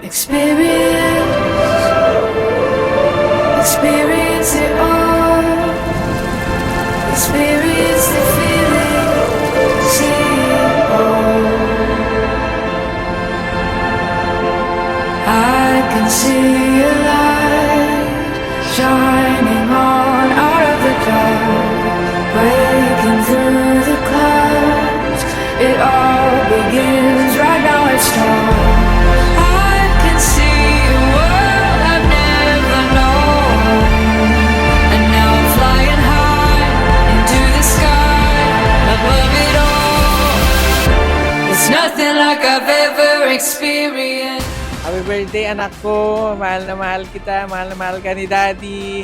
Experience it all. Experience the feeling. See it all. I can see a light shining on out of the dark, breaking through the clouds. It all begins right now. It starts. I can see a world I've never known, and now I'm flying high into the sky above it all. It's nothing like I've ever experienced. Happy birthday, anak ko. Mahal na mahal kita. Mahal na mahal ka ni Daddy.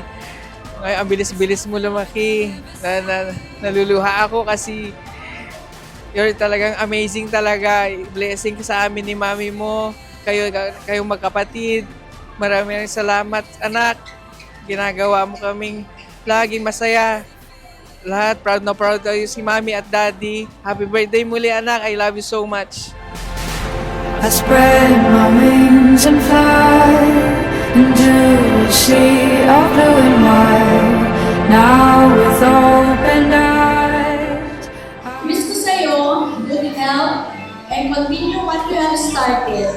Ngayon, ang bilis-bilis mo lumaki. Naluluha ako kasi you're talagang amazing talaga. Blessing ka sa amin ni Mami mo. Kayong magkapatid. Maraming salamat, anak. Ginagawa mo kaming laging masaya. Lahat, proud na proud tayo si Mami at Daddy. Happy birthday muli, anak. I love you so much. I spread my wings and fly into a sea of blue and white. Now with open eyes. Wish ko sa'yo good health and continue what you have started.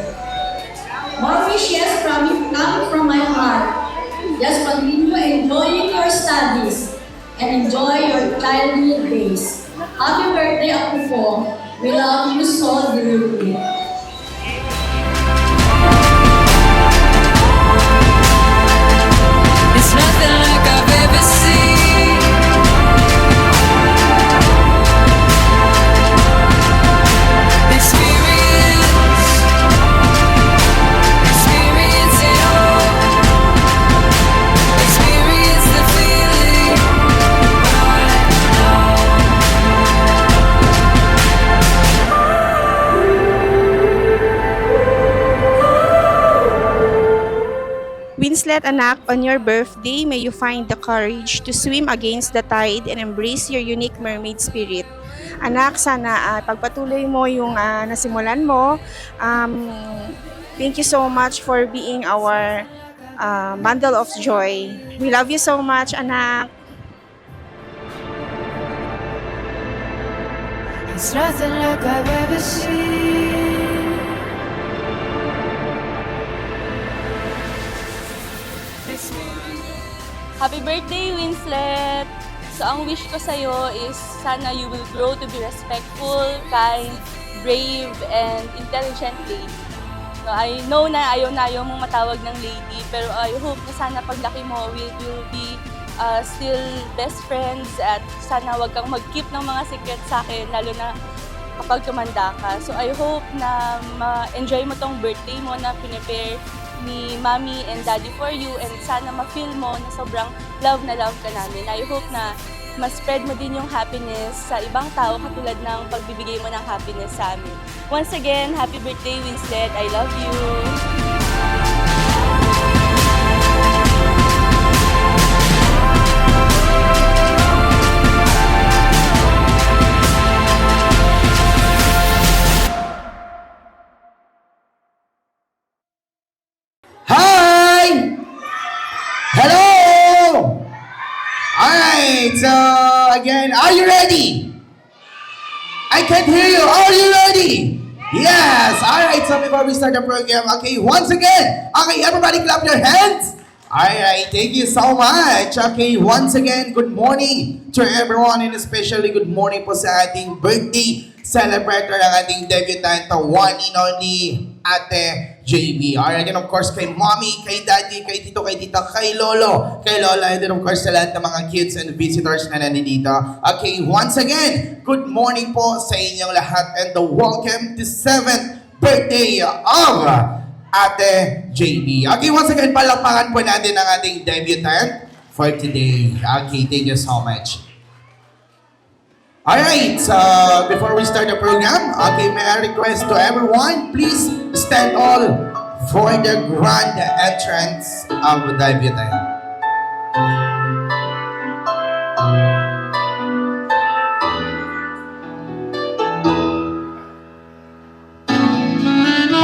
More wishes coming from my heart. Just continue enjoying your studies and enjoy your childhood days. Happy birthday, Apo po. We love you so dearly. It's nothing like I've ever seen. Experience it all. Experience the feeling right now. Winslet, anak, on your birthday, may you find the courage to swim against the tide and embrace your unique mermaid spirit. Anak, sana pagpatuloy mo yung nasimulan mo. Thank you so much for being our bundle of joy. We love you so much, anak. It's nothing like I've ever seen. Happy birthday, Winslet! So, ang wish ko sa'yo is sana you will grow to be respectful, kind, brave, and intelligent lady. So, I know na ayaw mong matawag ng lady, pero I hope na sana paglaki mo, we will be still best friends at sana wag kang mag-keep ng mga secret sa akin, lalo na kapag tumanda ka. So, I hope na ma-enjoy mo tong birthday mo na pinipare ni Mommy and Daddy for you, and sana ma-feel mo na sobrang love na love ka namin. I hope na ma-spread mo din yung happiness sa ibang tao katulad ng pagbibigay mo ng happiness sa amin. Once again, happy birthday, Winslet. I love you. Hi! Hello! Alright, so again, are you ready? I can't hear you. Are you ready? Yes! Alright, so before we start the program, okay, once again, okay, everybody clap your hands. Alright, thank you so much. Okay, once again, good morning to everyone, and especially good morning po sa ating birthday celebrator ng ating debutant, the one and only Ate JB. Alright, and of course kay Mommy, kay Daddy, kay Tito, kay Tita, kay Lolo, kay Lola, and then of course sa lahat ng mga kids and visitors na nandito. Okay, once again, good morning po sa inyong lahat and welcome to 7th birthday of Ate JB. Okay, once again, palakpakan po natin ang ating debutant for today. Okay, thank you so much. Alright, so before we start the program, okay, may I request to everyone, please stand all for the grand entrance of the debutant.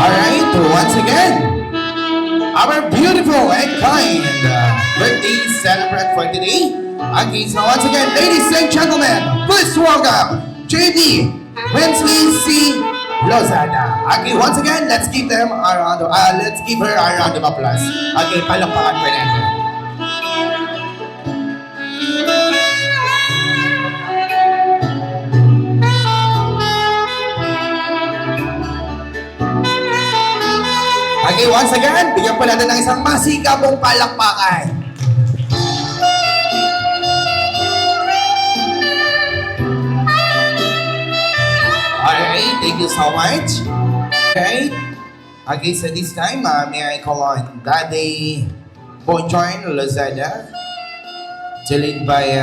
Alright, once again, our beautiful and kind birthday celebrant for today. Okay, so once again, ladies and gentlemen, please welcome JB Winsley C. Lozada. Okay, once again, let's give her a round of applause. Okay, palakpakan po natin. Okay, once again, bigyan po natin ng isang masikapong palakpakan. Alright, thank you so much. Okay, so this time, may I call on Daddy Bonjoin Lozada to lead by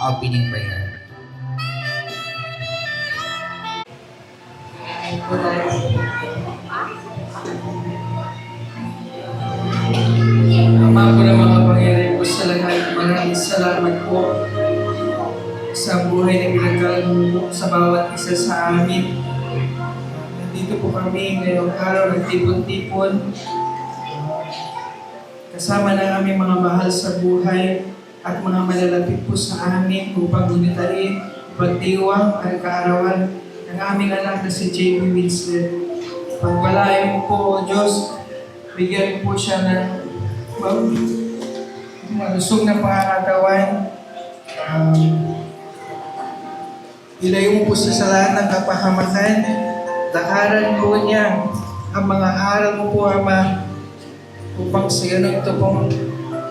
opening prayer. Ama ko na mga pangyayari po sa lahat, maraming salamat po sa buhay na ginagawa mo sa bawat isa sa amin. Nandito po kami ngayong araw, nagtipon-tipon. Kasama na aming mga mahal sa buhay at mga malalapit po sa amin upang gunitain, pagdiwang at kaarawan ng aming anak na si JB Winslet. Pagpalain mo po, O Diyos, bigyan po siya ng malusog na pangangatawan. Ilayo mo po sa lahat ng kapahamakan. Lakaran po niya ang mga aral mo po, Ama, upang sa ganun ito pong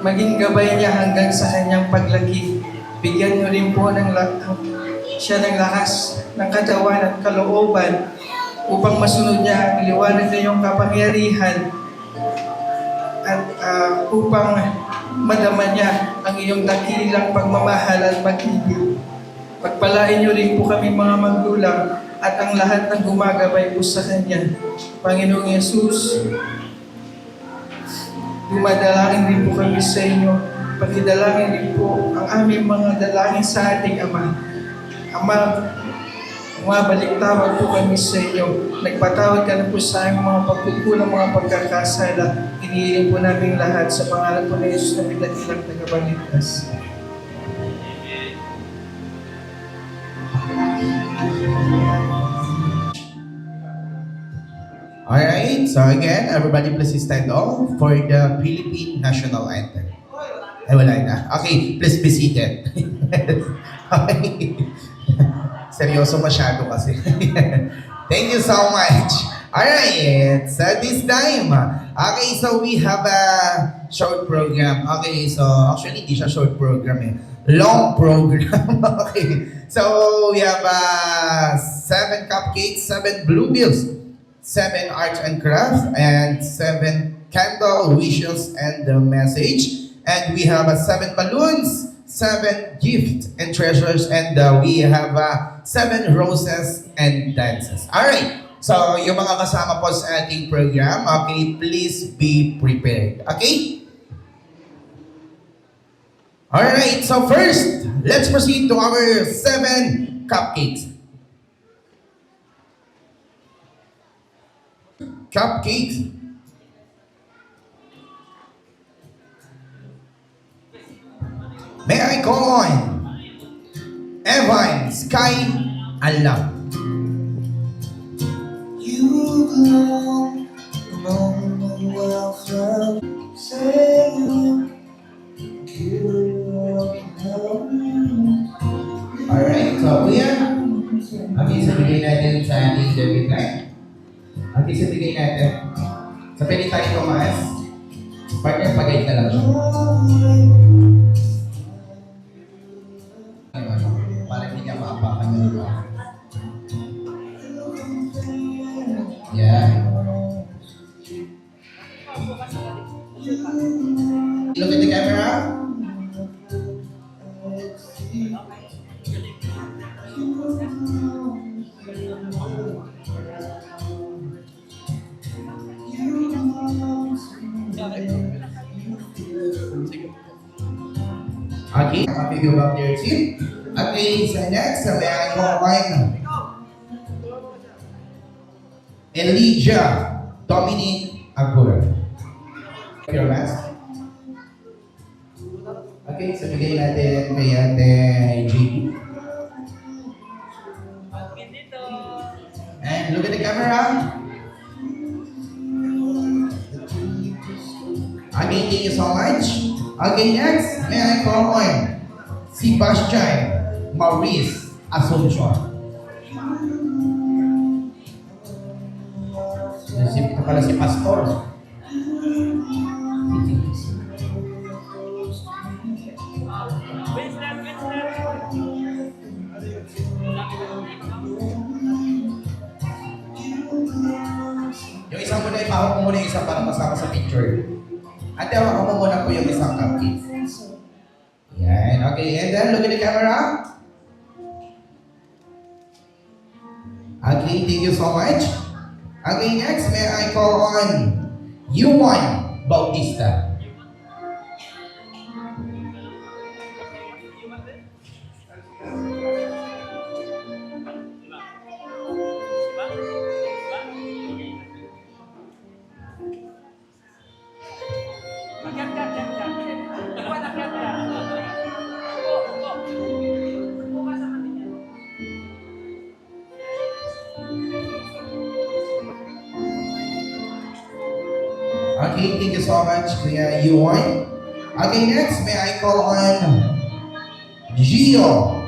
maging gabay niya hanggang sa kanyang paglaki. Bigyan niyo rin po siya ng lakas ng katawan at kalooban upang masunod niya ang liwanag na iyong kapangyarihan at upang madama niya ang iyong dakilang pagmamahal at pag-ibig. Pagpalain niyo rin po kami mga magulang at ang lahat ng gumagabay po sa Kanya. Panginoong Yesus, dumadalangin din po kami sa inyo. Pagdalangin din po ang aming mga dalangin sa ating Ama. Ama, umabalik tawad po kami sa inyo. Nagpatawad ka na po sa aming mga pagkukulang, mga pagkakasala. Iniiling po namin lahat sa pangalan po ni Jesus na pinatilang tagapagligtas. Alright, so again, everybody please stand up for the Philippine National Anthem. Ay, wala na. Okay, please be seated. Okay. Seryoso masyado kasi. Thank you so much. Alright, so this time, okay, so we have a short program. Okay, so actually, hindi siya short program eh. Long program. Okay, so we have 7 cupcakes, 7 blue bills, 7 arts and crafts, and 7 candle wishes and the message. And we have 7 balloons, 7 gifts and treasures, and we have 7 roses and dances. Alright, so yung mga kasama po sa ating program, okay, please be prepared. Okay? Alright, so first, let's proceed to our 7 cupcakes. Cupcakes. May I call on Evan, Sky, and Love. You belong among the welfare, saying alright, so kuya, sabihin natin sa ating David Knight. Sabihin natin. Sa pwede tayo tumaas, partner pag-guide na lang siya. Para hindi niya maapakan yung lupa. Yeah. Look at the camera. Okay, happy go back to your seat. Okay, so next, may I call on Elijah Dominic Agura. Your mask. Okay, so bigay natin kay Ate JP. And look at the camera. Okay, thank you so much. Okay, next, may I call on Sebastian Maurice Asuncion. Ito pala si Pastor. Yung isang muna, ipahok mo muna yung isa para masama sa picture. Ate, hawakan mo muna po yung isang cupcake. Yan, okay. And then, look at the camera. Okay, thank you so much. Okay, next, may I call on Yuan Bautista. Okay, thank you so much, Kuya Yuan. Okay, next, may I call on Gio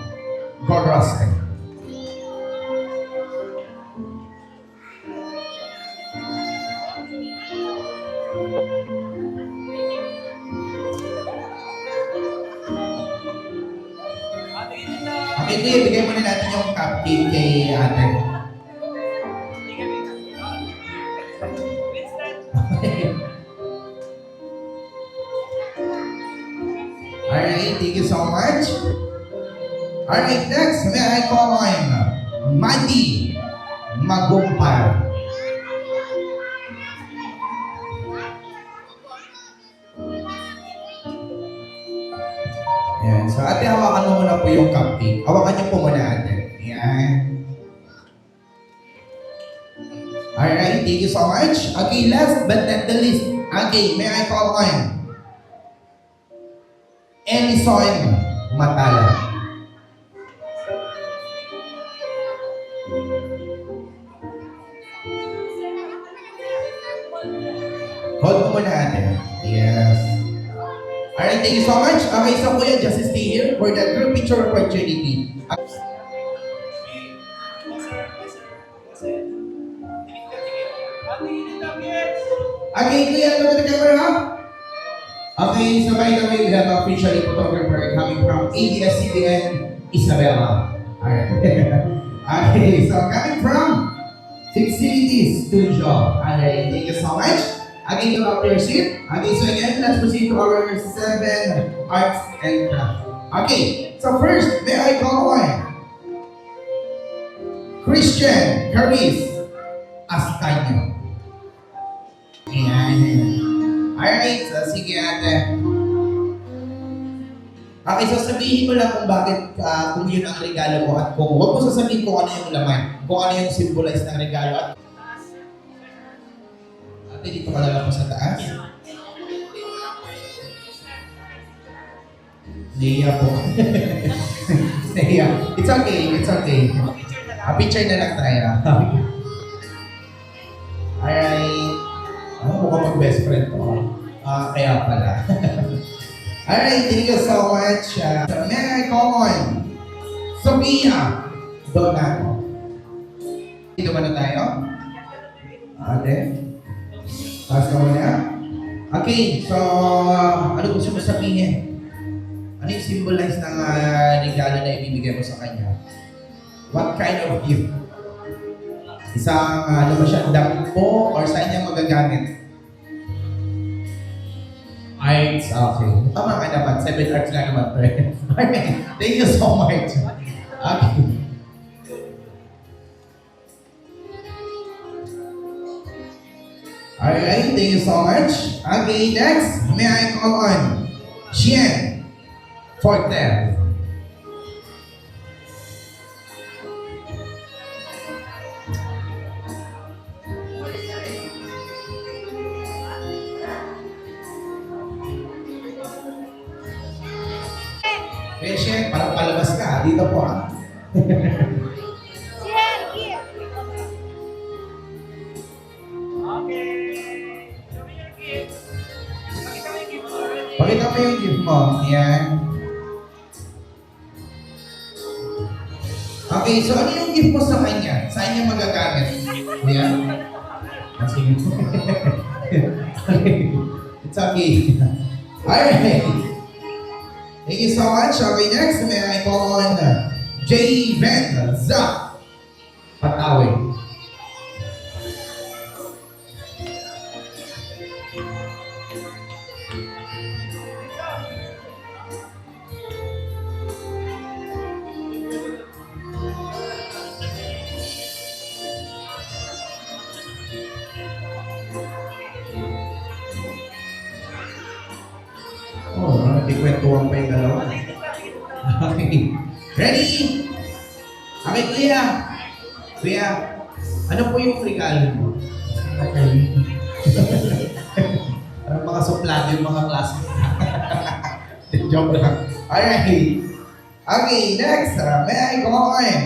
Gorospe. Okay, Kuya, bigay muna natin yung cupcake kay ate. Alright, thank you so much. Alright, next, may I call on Mandy Magumpal. Yan, so ate, hawakan mo muna po yung cupcake. Hawakan niyo po muna ate. Yan. Alright, thank you so much. Okay, last but not the least. Okay, may I call on Elison Matala. Hold mo muna ate. Yes. Alright, thank you so much. Okay, so kuya, just stay here for the group picture opportunity. Okay, kuya, look at the camera. Okay, so by the way, we have a officially photographer coming from ABS-CBN, Isabela. Alright. Okay, so coming from Fixity Studio. Alright, thank you so much. Again, you up your seat. Okay, so again, let's proceed to our 7 arts and crafts. Okay, so first, may I call on Christian Caris Astaño. Ayan. Alright, so sige ate. Okay, so sabihin mo lang kung bakit, kung yun ang regalo mo at kung huwag mo sasabihin kung ano yung laman, kung ano yung symbolize ng regalo at ate, dito ka lang po sa taas. Nahiya po. Nahiya. It's okay, it's okay. Picture na lang tayo. Alright. Mukhang mag-best friend ko. Kaya pala. Alright, thank you so much. May I call on Sophia Donato. Dito ba na tayo? Ate? Taas ka muna. Okay, so ano gusto mo sabihin? Ano yung symbolize ng regalo na ibibigay mo sa kanya? What kind of gift? Isang, ano ba siya, dampo or saan niya magagamit? Arts, okay. Tama ka naman, 7 arts nga naman. Okay, thank you so much. Okay. Alright, thank you so much. Okay, next, may I call on Jen Fortel. Patient, parang palabas ka. Dito po ha. Pakita mo yung gift mo. Yan. Okay, so ano yung gift mo sa kanya? Saan niya magagamit? Yan. Sige. It's okay. Alright. Thank you so much. Okay, next, may I call on J. Van Zach Patawi. Oh, nakikwentuhan pa yung dalawa. Okay. Ready? Okay, kuya. Kuya, ano po yung regalo mo? Okay. Parang mga suplado yung mga klase. Joke lang. Alright. Okay, next. May I call on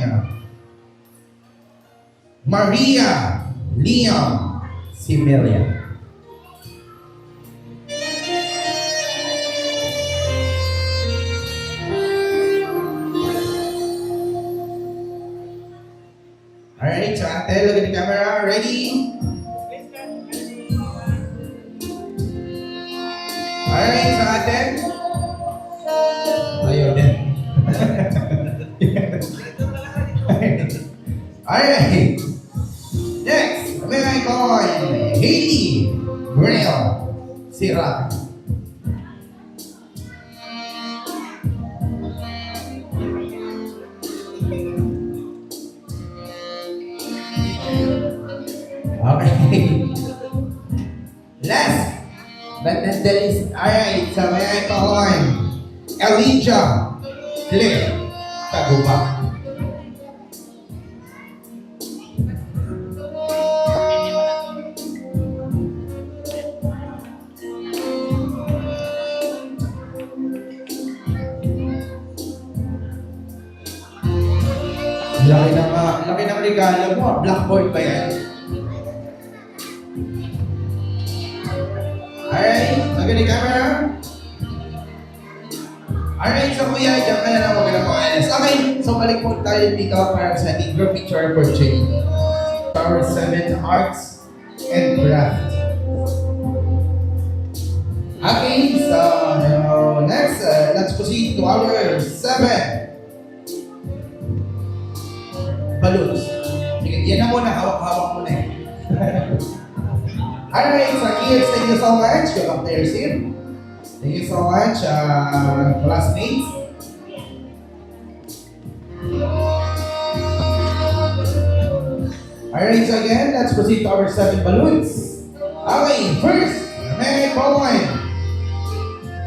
Maria Leon Similia. Alright, so ate, look at the camera. Ready? Alright, so ate. Ayaw din. Alright. Next, may I call Hailey Brunel Sira. Okay. Last but not the least. Alright, so may I call on Elijah Claire Taguba. Laki ng regalo mo. Blackboard ba yan? Alright, look at the camera. Alright, so kuya, dyan ka na lang, huwag ka na pakalas. Okay, so balik po tayo dito para sa ating group picture for Jane. Our 7 arts and craft. Okay, so next, let's proceed to our 7 balloons. Yan na muna, hawak-hawak muna eh. Alright, so kids, thank you so much. Come up there, Sim. Thank you so much, classmates. Alright, so again, let's proceed to our 7 balloons. Okay, first, may I call on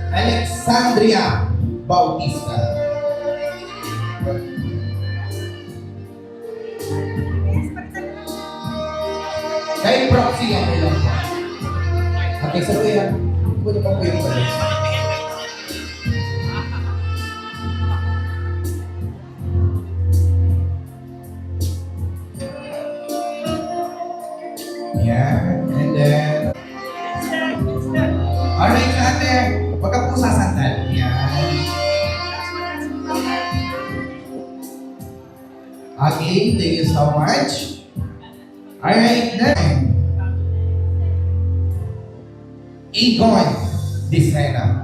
Alexandria Bautista. Kahit proxy ang ilang po. Okay, so kuya, pwede pa po yung balloons. Yeah, and then... Alright, ate, wag ka po sasandal. Yeah. Okay, thank you so much. Alright, then. Egon Disena.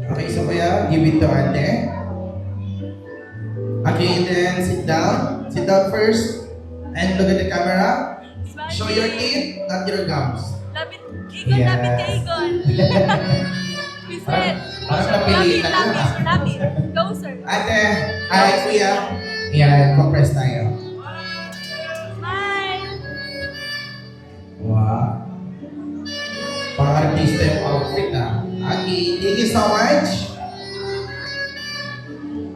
Okay, so kuya, give it to ate. Okay, then sit down. Sit down first. And look at the camera. Show your teeth, not your gums. Lapit, Igon, lapit ka, Igon. Vincent, Parang napilitan ko na. lapit. Closer. Ate, ay kuya. Yan, compress tayo. Smile. Wow. Pang-artista yung outfit ah. Okay, thank you so much.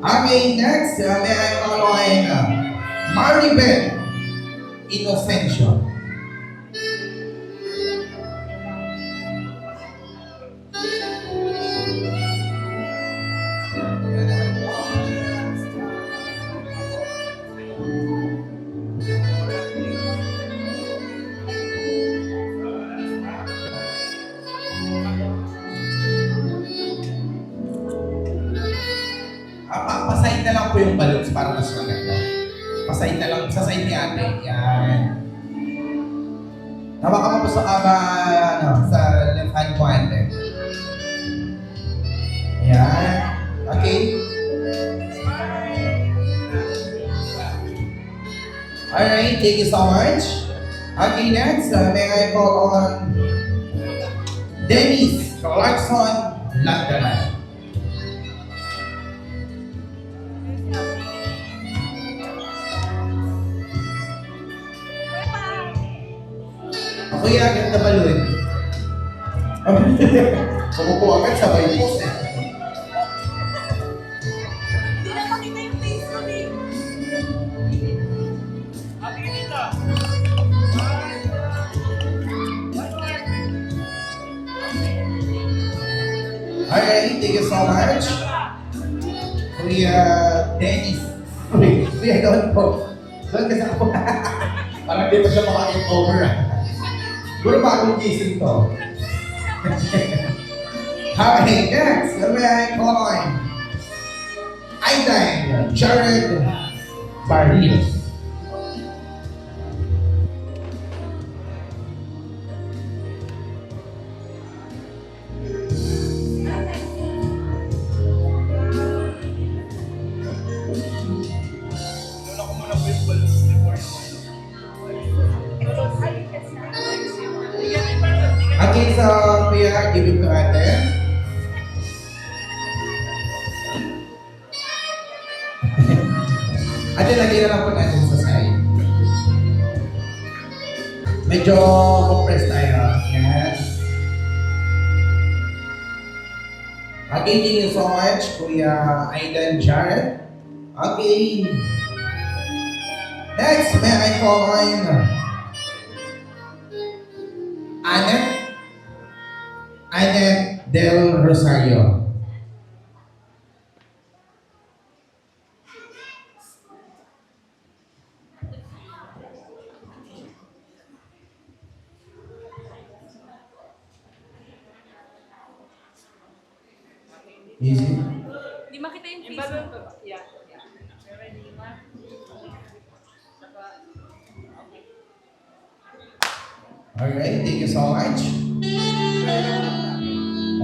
Okay, next, may I call on Maribel Inocencio. Pasahin na lang po yung balloons para mas maganda. Pasahin na lang, sa side ni ate. Yan. Hawakan mo po sa sa left hand mo ate. Yan. Okay. Alright, thank you so much. Okay, next, may I call on Dennis Clarkson Landanan. Kuya, ganda balon. Kumupo agad sabay post eh. Hindi na makita yung face ko eh. Alright, thank you so much. Kuya Dennis. Kuya, doon po. Doon kasi ako. Parang di pa siya maka-get over ah. Siguro bagong gising to. Okay, next. May I call on Aidan Jared Barrios. Okay, so we are giving to ate. Ate, lagay na lang po natin sa side. Medyo compressed tayo. Yes. Okay, thank you so much, Kuya Aidan Jared. Okay. Next, may I call on Annette Del Rosario. Easy. Hindi makita yung face ko. Alright, thank you so much.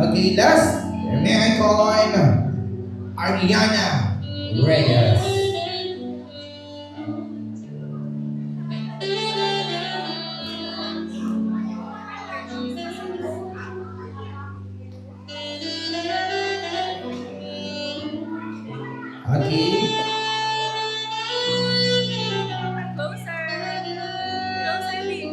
Okay, last, may I call on Ariana Reyes. Okay. Closer. Closer, Lee.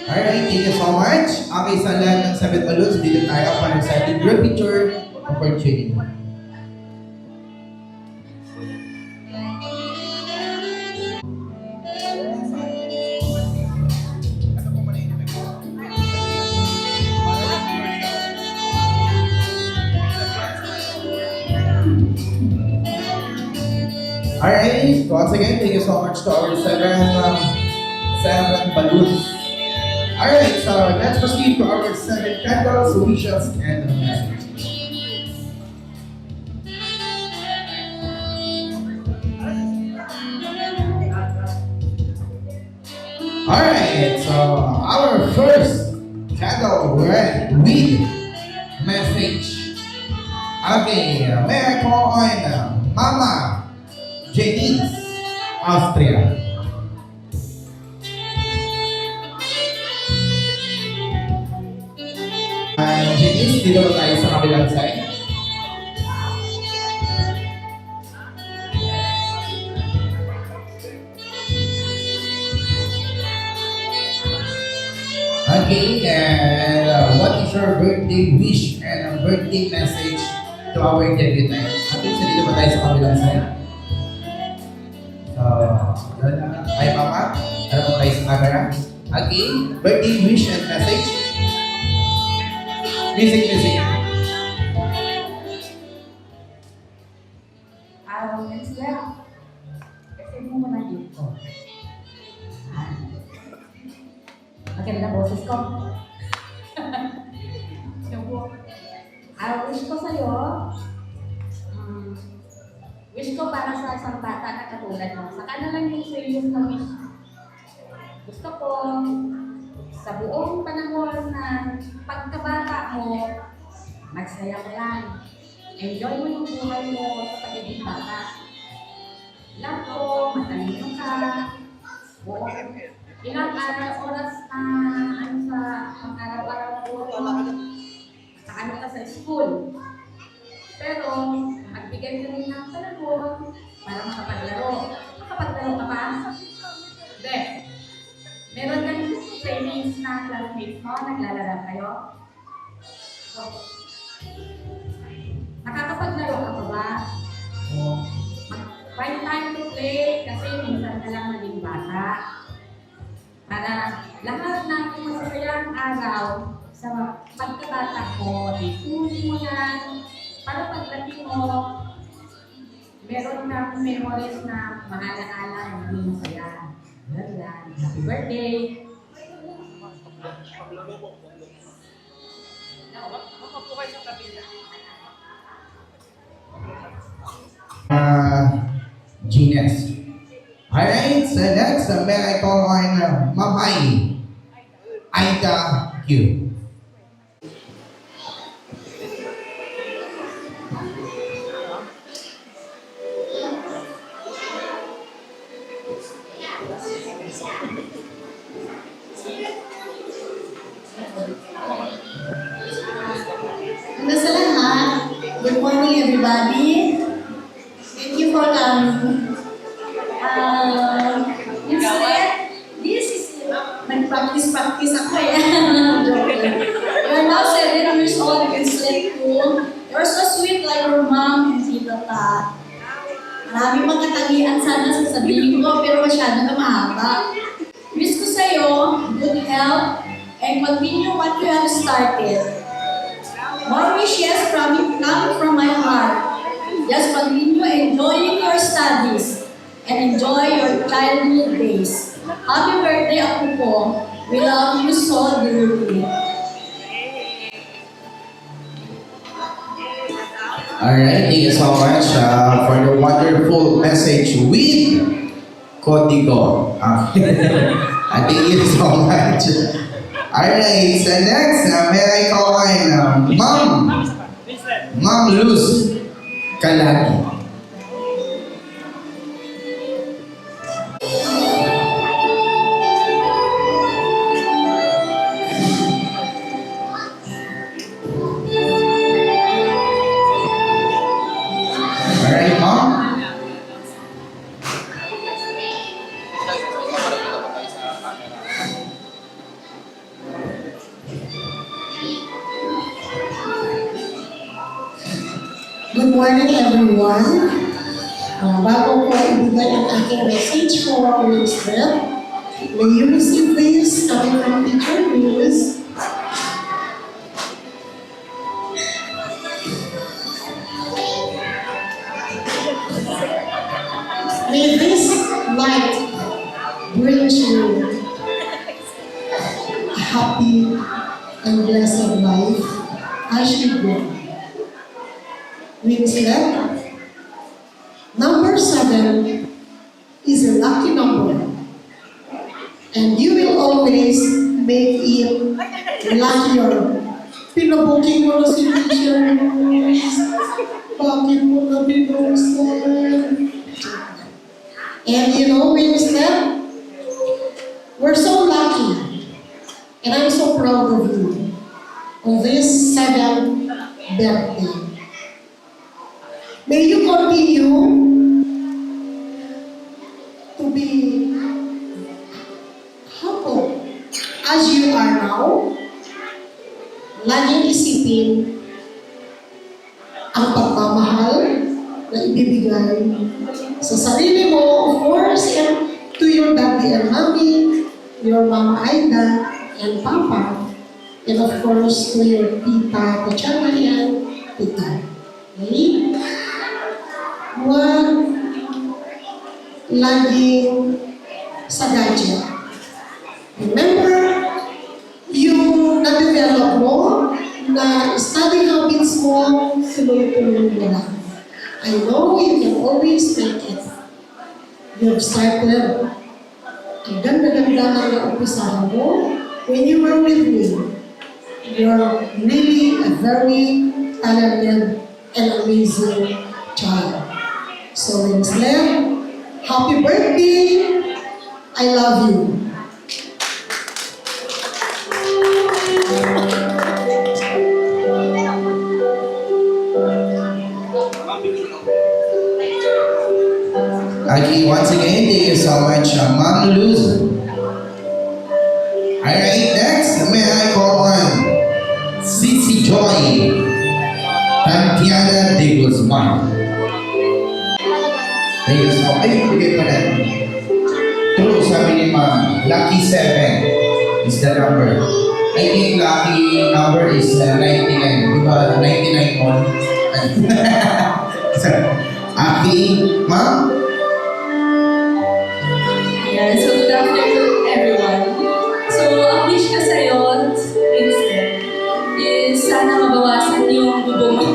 Alright, thank you so much. Okay, sa lahat ng 7 balloons, dito tayo para sa ating group picture opportunity. Alright, once again, thank you so much to our seven balloons. Alright, so let's proceed to our 7 candles, wishes, and message. Alright, so our first candle with message. Okay, may I call on Mama Janice, Austria. Janice, dito ba tayo sa kabilang side? Okay, and what is your birthday wish and a birthday message to our debutant? Okay, so dito ba tayo sa kabilang side? So, doon na. Ay, mama, ano po tayo sa camera? Okay, birthday wish and message. Music. Sila, kasi mo muna dito. Maganda boses ko. Wish ko sa'yo, wish ko para sa isang bata na katulad mo. Saka na lang yung serious na wish. Gusto ko, sa buong panahon na pagkabata mo, magsaya ka lang. Enjoy mo yung buhay mo sa pagiging bata. Love ko, matalino ka. Ilang oras na sa pang-araw-araw ko sa ka sa school. Pero, magbigay ka rin ng panahon para makapaglaro. Makapaglaro ka ba? Hindi. Meron kang trainings na classmates mo, naglalaro kayo? So, nakakapaglaro ka pa ba? Find time to play kasi minsan ka lang maging bata. Para lahat ng masasayang araw sa pagkabata ko, ituloy mo yan. Para paglaki mo, meron kang memories na mahala-hala na maging masaya. Yan. Happy birthday! Genius. Alright, so next, may I call on Mamay Aida Q. Hanggang sa lahat, good morning everybody. Thank you for coming. This is nag-practice ako eh. You are now 7 years old, you can sleep too. You're so sweet like your mom and Tita Tat. Marami mga tagian sana sasabihin ko, pero masyado na mahaba. Wish ko sa'yo, good health, and continue what you have started. More wishes coming from my heart. Just continue enjoying your studies and enjoy your childhood days. Happy birthday, Apo ko. We love you so dearly. Alright, thank you so much for the wonderful message with Codigo. Thank you so much. Alright, so next, may I call on Ma'am Luz Kalagi. Alright, Mom. Good morning, everyone. Bago ko ibigay ang aking message for Winslet, may you receive this coming from Teacher Lewis. May this light bring you a happy and blessed life as you grow. Winslet, number 7 is a lucky number, and you will always make it luckier. Pinabuking mo na si Teacher Lewis. Bakit mo na binuksan? And you know, Winslet, we're so lucky, and I'm so proud of you on this 7th birthday. May you continue to be humble as you are now, araw, laging isipin ang pagmamahal na ibibigay sa sarili mo, of course, and to your daddy and mommy, your mama Aida and papa, and of course, to your tita Tatiana and tita. Okay? Huwag laging sa gadget. Remember, yung na-develop mo, na study habits mo, tuloy-tuloy mo lang. I know you can always make it. You've started. Ang ganda-ganda na na-umpisahan mo when you were with me. You're really a very talented and amazing child. So, Winslet, happy birthday! I love you. Okay, once again, thank you so much, Ma'am Luz. Alright, next, may I call on Sissy Joy, Tatiana de Guzman. Thank you so much. Ay, bigay pa natin. True, sabi ni Ma'am, lucky 7 is the number. I think lucky number is 99. Diba, 99 on? Aki, Ma'am? Yeah, so good afternoon, everyone. So, ang wish ko sa'yo, Winslet, is sana mabawasan yung bubo mo.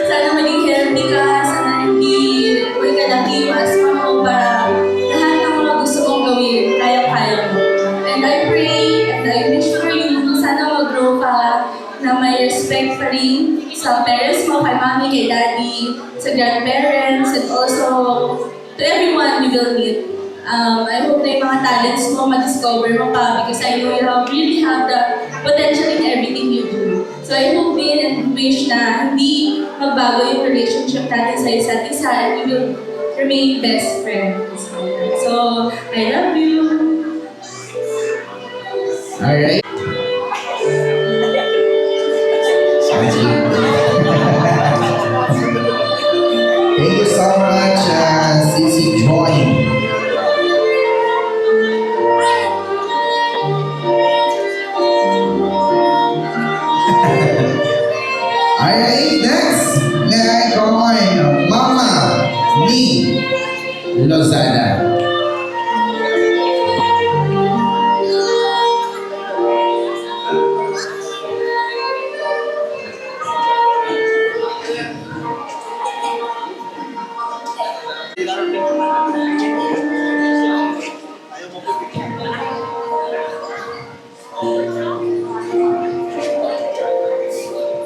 Sana maging healthy ka, sana hindi huwag ka nakiwas mo para lahat ng mga gusto mong gawin, kaya-kaya mo. And I pray, and I wish for you, sana mag-grow ka na may respect pa rin sa parents mo, kay mommy, kay daddy, sa grandparents, and also to everyone you will meet. I hope na yung mga talents mo, ma-discover mo pa because I know you really have the potential in everything you do. So I hope din and wish na hindi magbago yung relationship natin sa isa't isa and we will remain best friends. So, I love you! Alright. Thank you so much, Sissy Joy. Alright, next, may I call on Mama Mi Lozada.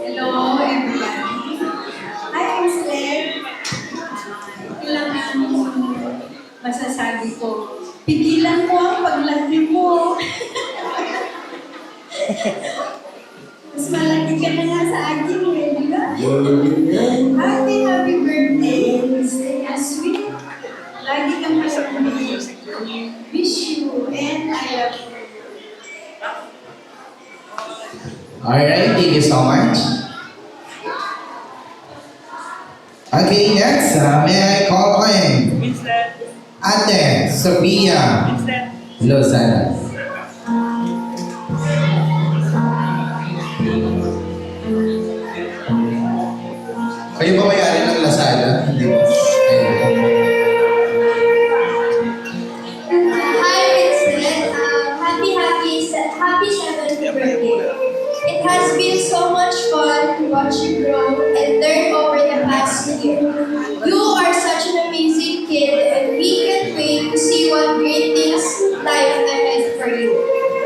Hello, everybody. Hi, Winslet. Kailangan masasabi ko, pigilan mo ang paglaki mo. Mas malaki ka na nga sa akin, eh, di ba? Happy birthday, Winslet. Sweet. Lagi kang masasabi. Wish you and I love you. Alright, thank you so much. Okay, next, may I call on Ate Sophia Lozada. Kayo ba may-ari ng Lazada? Hindi ba? Hi, Winslet. Happy 7th birthday. It has been so much fun to watch you grow and learn over the past year. You are such an amazing kid, and we can't wait to see what great things life ahead for you.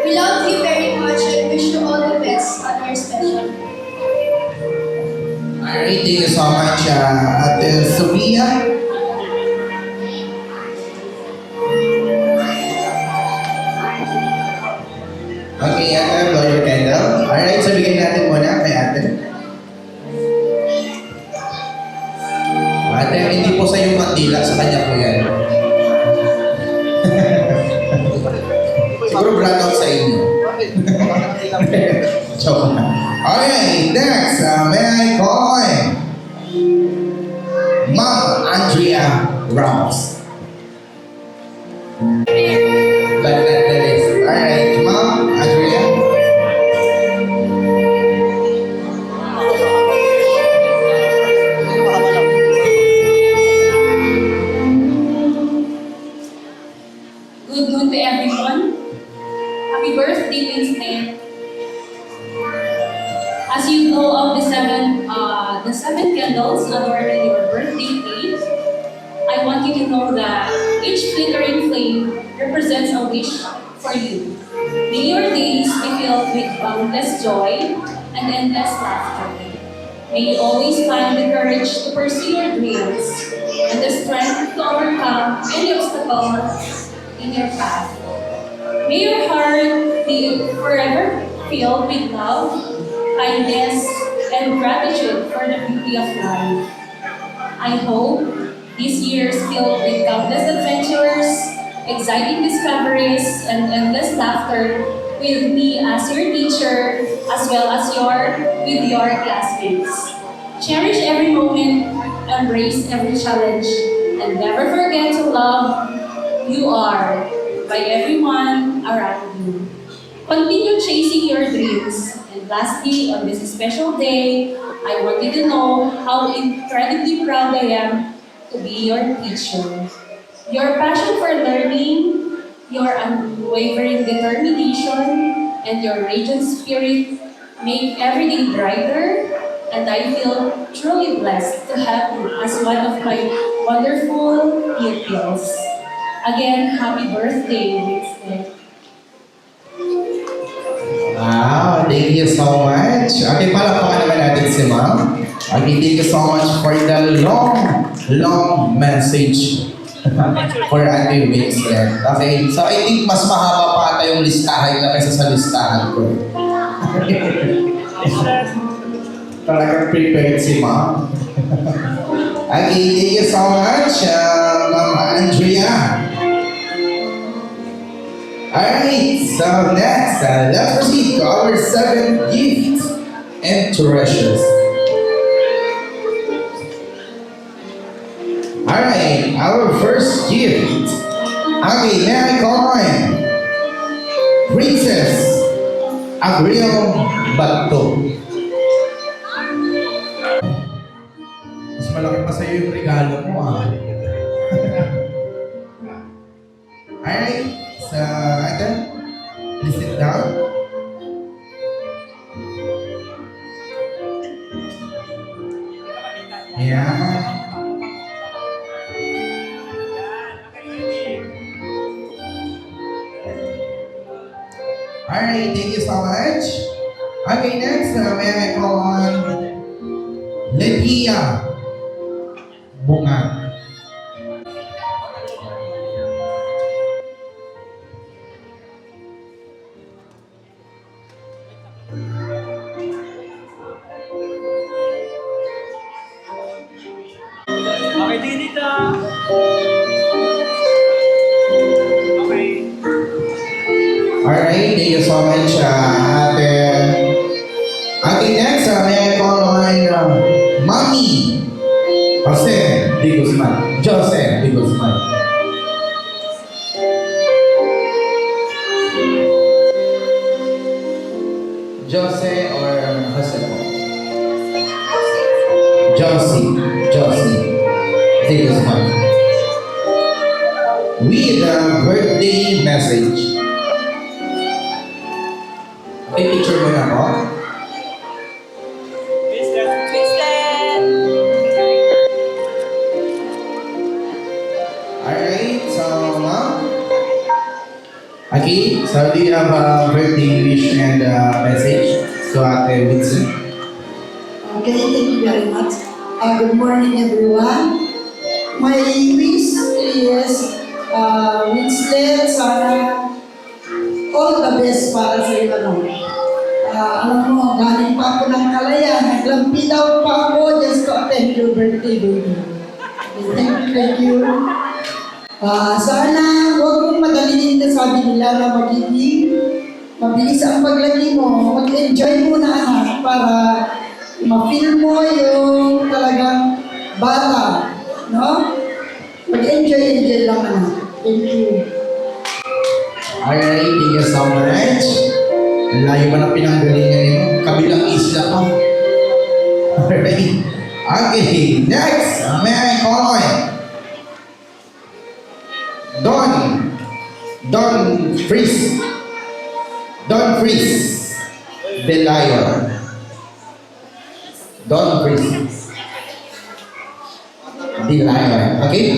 We love you very much and wish you all the best on your special day. Alright, thank you so much, Ate Sophia. Okay, Ate, blow your candle. Alright, so bigyan natin muna kay Ate. Ate, hindi po sa yung mandila, sa kanya po yan. Siguro brand out sa inyo. Joke lang. Okay, next, may I call on Ma'am Andrea Ramos. But that is, alright, Ma'am Andrea. Good noon to everyone. Happy birthday, Winston. As you know of the seven candles adorning your birthday cake, I want you to know that each flickering flame represents a wish for you. May your days be filled with boundless joy and endless laughter. May you always find the courage to pursue your dreams and the strength to overcome any obstacles in your path. May your heart be forever filled with love, kindness, and gratitude for the beauty of life. I hope these years filled with countless adventures, exciting discoveries, and endless laughter with me as your teacher, as well as with your classmates. Cherish every moment, embrace every challenge, and never forget to love you are by everyone around you. Continue chasing your dreams. And lastly, on this special day, I want you to know how incredibly proud I am to be your teacher. Your passion for learning, your unwavering determination, and your radiant spirit make every day brighter, and I feel truly blessed to have you as one of my wonderful pupils. Again, happy birthday, Winston. Wow, thank you so much. Okay, palakpakan naman natin si Ma'am. Okay, thank you so much for the long message for Ate Winslet. Okay, so I think mas mahaba pa ata yung listahan na kaysa sa listahan ko. Talagang prepared si Ma'am. Okay, thank you so much, Ma'am Andrea. Alright, so next, let's proceed to our seventh gift and treasures. Alright, our first gift. Okay, may I call on Princess Abril Bato. Mas malaki pa sa'yo yung regalo mo, ah. Alright. So, again, please sit down. Yeah. Alright, thank you so much. Okay, next, may I call on Lydia Bunga. Okay, Dinita. Okay. Alright, thank you so much, Ate. Okay, next, may I call on Mami Jose de Guzman. Jose de Guzman. Jose or Jose po? Josie de Guzman. With a birthday message. May picture mo na po? Winslet! Alright, so ma'am. Okay, so do you have a birthday wish and message to Ate Winslet? Okay, thank you very much. Good morning, everyone. My wish is, Winslet, sana all the best para sa iyo. Alam mo, galing pa ako ng Kalayaan, naglampi daw pa ako just to attend your birthday, baby. Okay, thank you. Sana huwag mong madaliin na sabi nila na magiging mabilis ang paglagi mo, mag-enjoy muna anak para ma-feel mo yung talagang bata, no? Mag-enjoy lang anak. Thank you. Alright, thank you so much. Ang layo ba ng pinanggalingan niyo? Kabilang isla pa. Alright. Okay, next. May I call on? Don Fries. Don Fries. The Lion. Don Fries. The Lion. Okay?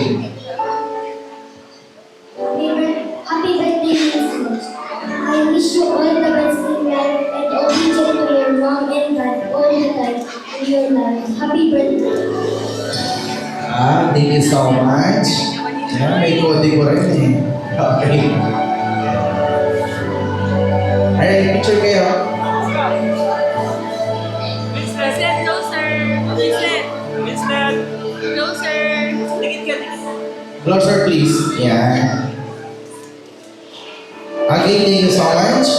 Happy birthday, Christmas. I wish you all the best in life and obedient to your mom and dad all the time in your life. Happy birthday. Thank you so much. Yeah, may kode ko rin eh. Okay. Alright, picture kayo. Winslet, no sir. Winslet. Winslet. No sir. Tingin ka. Closer please. Yeah. Okay, thank you so much.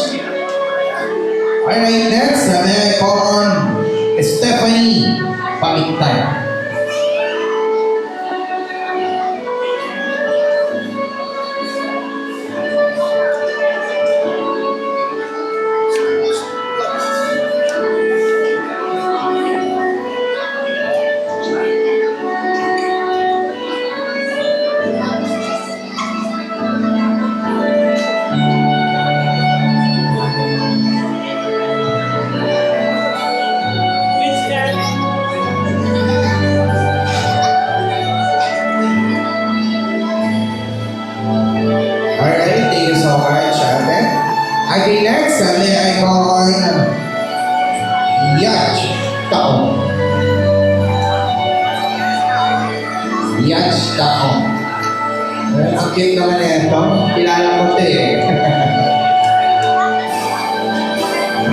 Alright, next, may I call on Stephanie Pamigtan. Alright, thank you so much, ate. Okay, next, may I call on Yach Taong. Yach Taong. Ang cute naman ito. Kilala ko ito eh.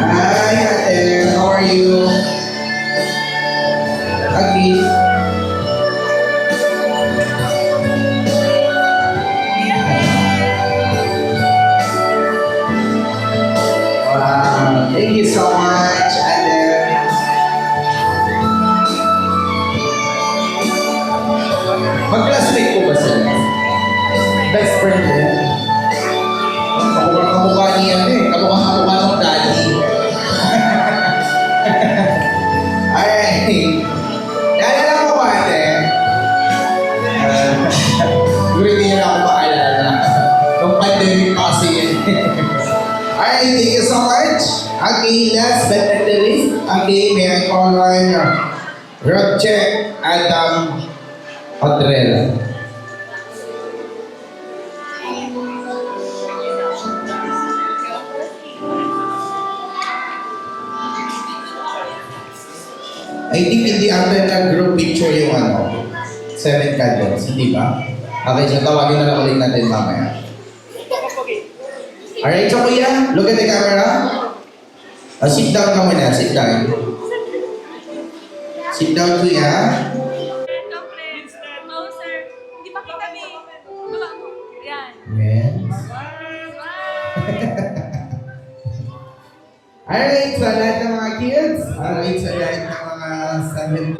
Hi, ate. How are you? Okay. Wow, thank you so much, ate. Mag-classmate ko ba sila? Best friend ko yan. Kamukha niya eh. Kamukha ng daddy. Alright. Naalala ko ba, ate? Siguro hindi niya na ako maalala. Nung pandemic pa kasi yan. Alright, thank you so much. Okay, last but not the least. Okay, may I call on Roger Adam Odrela. I think hindi after nag-group picture yung 7 candles, hindi ba? Okay, so tawagin na lang ulit natin mamaya. Alright, so kuya, look at the camera. Sit down ka muna, sit down. Sit down, kuya. No sir. Hindi pa kita mi. Baba mo. Yan. Yes. Alright, sa lahat ng mga kids. Alright, sa lahat ng mga 7.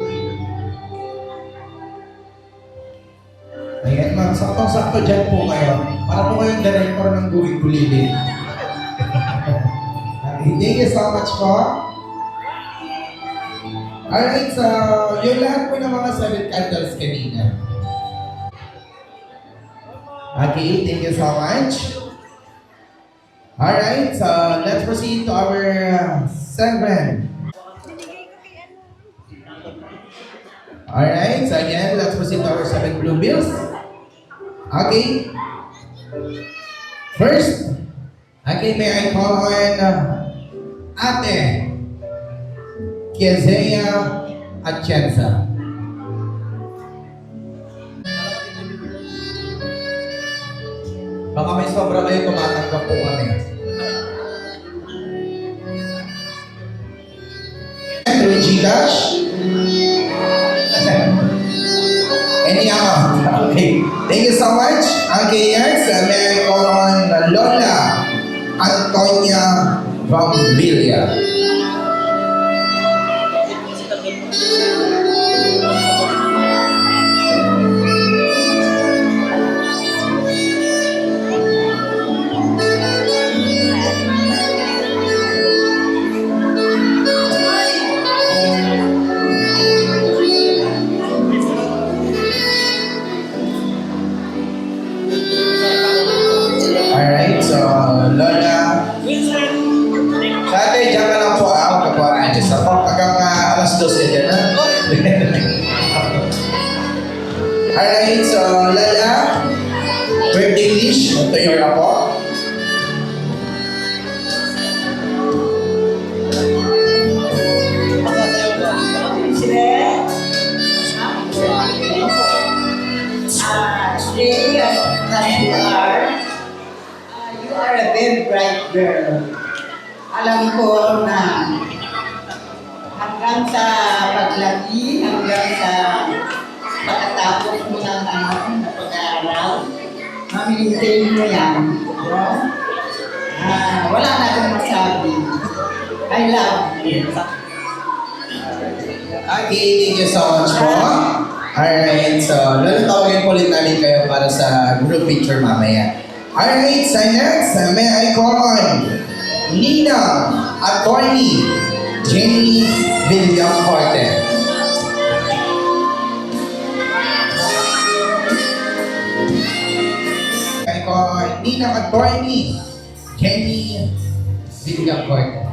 Ayan, ma'am, saktong-sakto dyan po kayo. Para po kayong director ng Guwing Bulili. Thank you so much po. Alright, so yung lahat po ng mga 7 candles kanina. Okay, thank you so much. Alright, so let's proceed to our 7. Alright, so again, let's proceed to our 7 blue bills. Okay. First, okay, may I call on Ate Kezia Atienza. Baka may sobra kayo, tumatanggap po kami. Through Gcash? Any amount. Okay. Thank you so much. Okay, next, may I call on Lola Antonia Vambilia. Alright, so Lola. Sa ate, dyan ka lang po magkakuhaan niyo. Sa hanggang alas 12 dyan na. Alright, so Lola, birthday wish to your apo. Today, as you are a very bright girl. Alam ko na hanggang sa paglaki, hanggang sa pagkatapos mo ng na pag-aaral, mamilintain mo yan. No? Wala na akong masabi. I love you. Okay, thank you so much po. Alright, so tawagin po ulit namin kayo para sa group picture mamaya. Alright, so next, may I call on Nina Attorney Jenny Villaforte. I call on Nina Attorney Jenny Villaforte.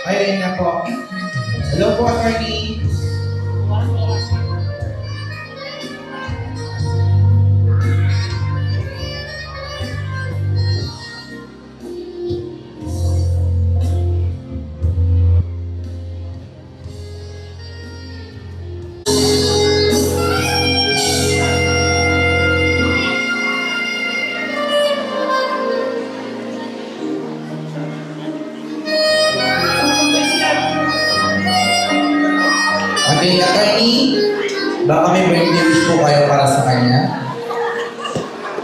Ayun na po. Hello po, attorney. Okay, attorney, baka may birthday wish po kayo para sa kanya.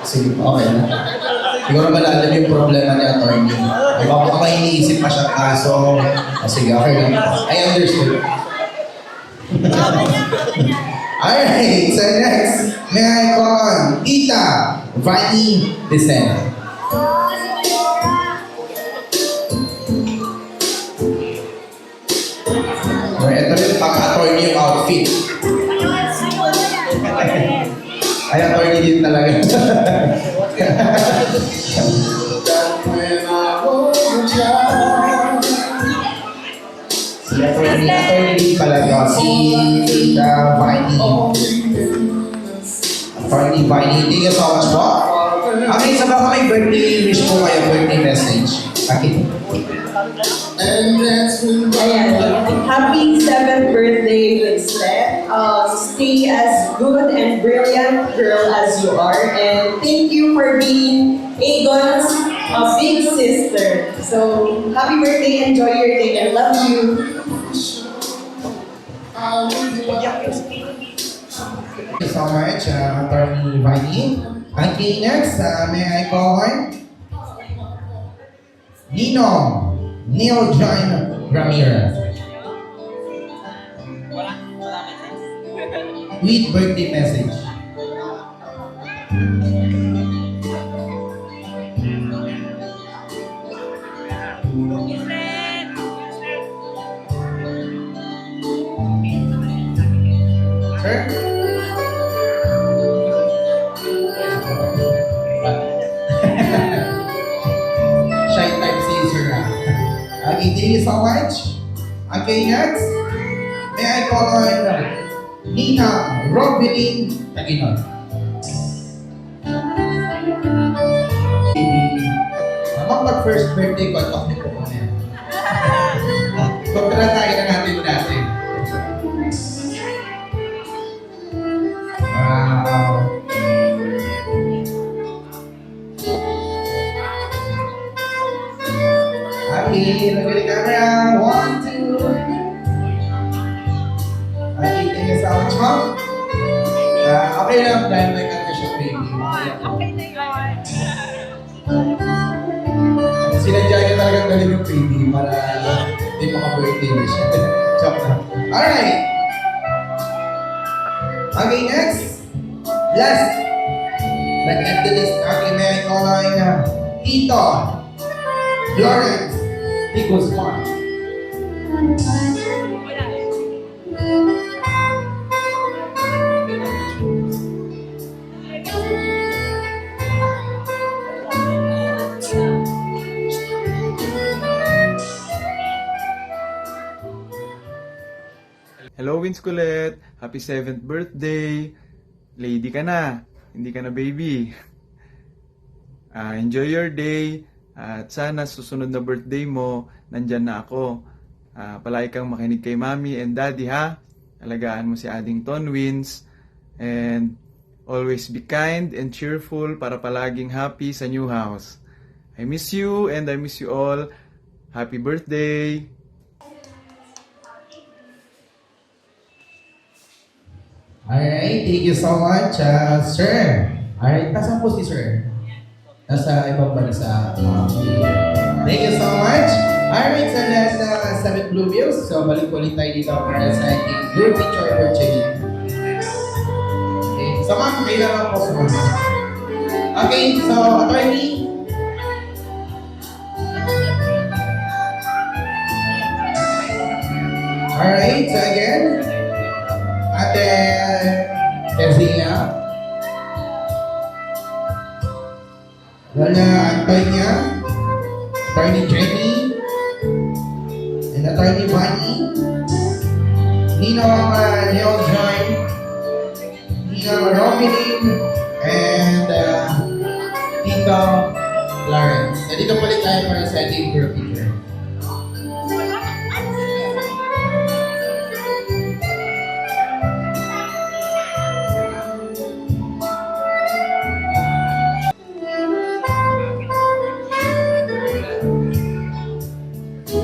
Sige po, okay na. Siguro malalim yung problema ni attorney. Baka may iniisip pa siya kaso. Sige, okay lang. I understood. Alright, so next, may I call on Tita Vanny Vicente. Ito rin pang-attorney yung outfit. Ay, attorney din talaga. Si attorney din talaga. Si Tita Viney. Attorney Viney. Thank you so much po. Okay, sa baka may birthday wish po kayo, birthday message. Okay. Ayan. Happy 7th birthday, Winslet. Stay as good and brilliant girl as you are. And thank you for being Agon's big sister. So, happy birthday, enjoy your day, and love you. Thank you so much, Attorney Viney. Okay, next, may I call on Ninong Neil John Ramirez. With birthday message. Sir? Shy type si Sir. Okay, thank you so much. Okay, next. May I call on Nina Robilin Taginon. Mag-first birthday ko, talk nito ko na yan. Kontratahin na natin dati. Wow. Okay, look at the camera. 1, 2. mo? Okay lang dahil may kanta siya, baby. Okay na yun. Sinadya niya talagang galing yung baby para hindi maka-birthday wish. Joke lang. Alright! Okay, next. Last. But not the least, okay, may I call on Tito Lawrence Equals Mark. Hello, Vince Colette. Happy 7th birthday. Lady ka na. Hindi ka na baby. Enjoy your day. At sana susunod na birthday mo, nandyan na ako. Palagi kang makinig kay Mami and Daddy, ha? Alagaan mo si Addington Vince. And always be kind and cheerful para palaging happy sa new house. I miss you and I miss you all. Happy birthday! Alright, thank you so much, sir. Alright, nasaan po si sir? Nasa ibang bansa. Thank you so much. Alright, so that's 7 Blue Bills. So, balik po ulit tayo dito para sa ating group picture for Jenny. Okay, so ma'am, kailangan po sa mga. Okay, so, attorney. Alright, so again, Ate Terzia, Lola Antonia, Attorney Jenny, and Attorney Bunny, Ninong Leo Joy, Ninong Robin, and Tito Lawrence. Nandito po ulit tayo para sa ating group picture.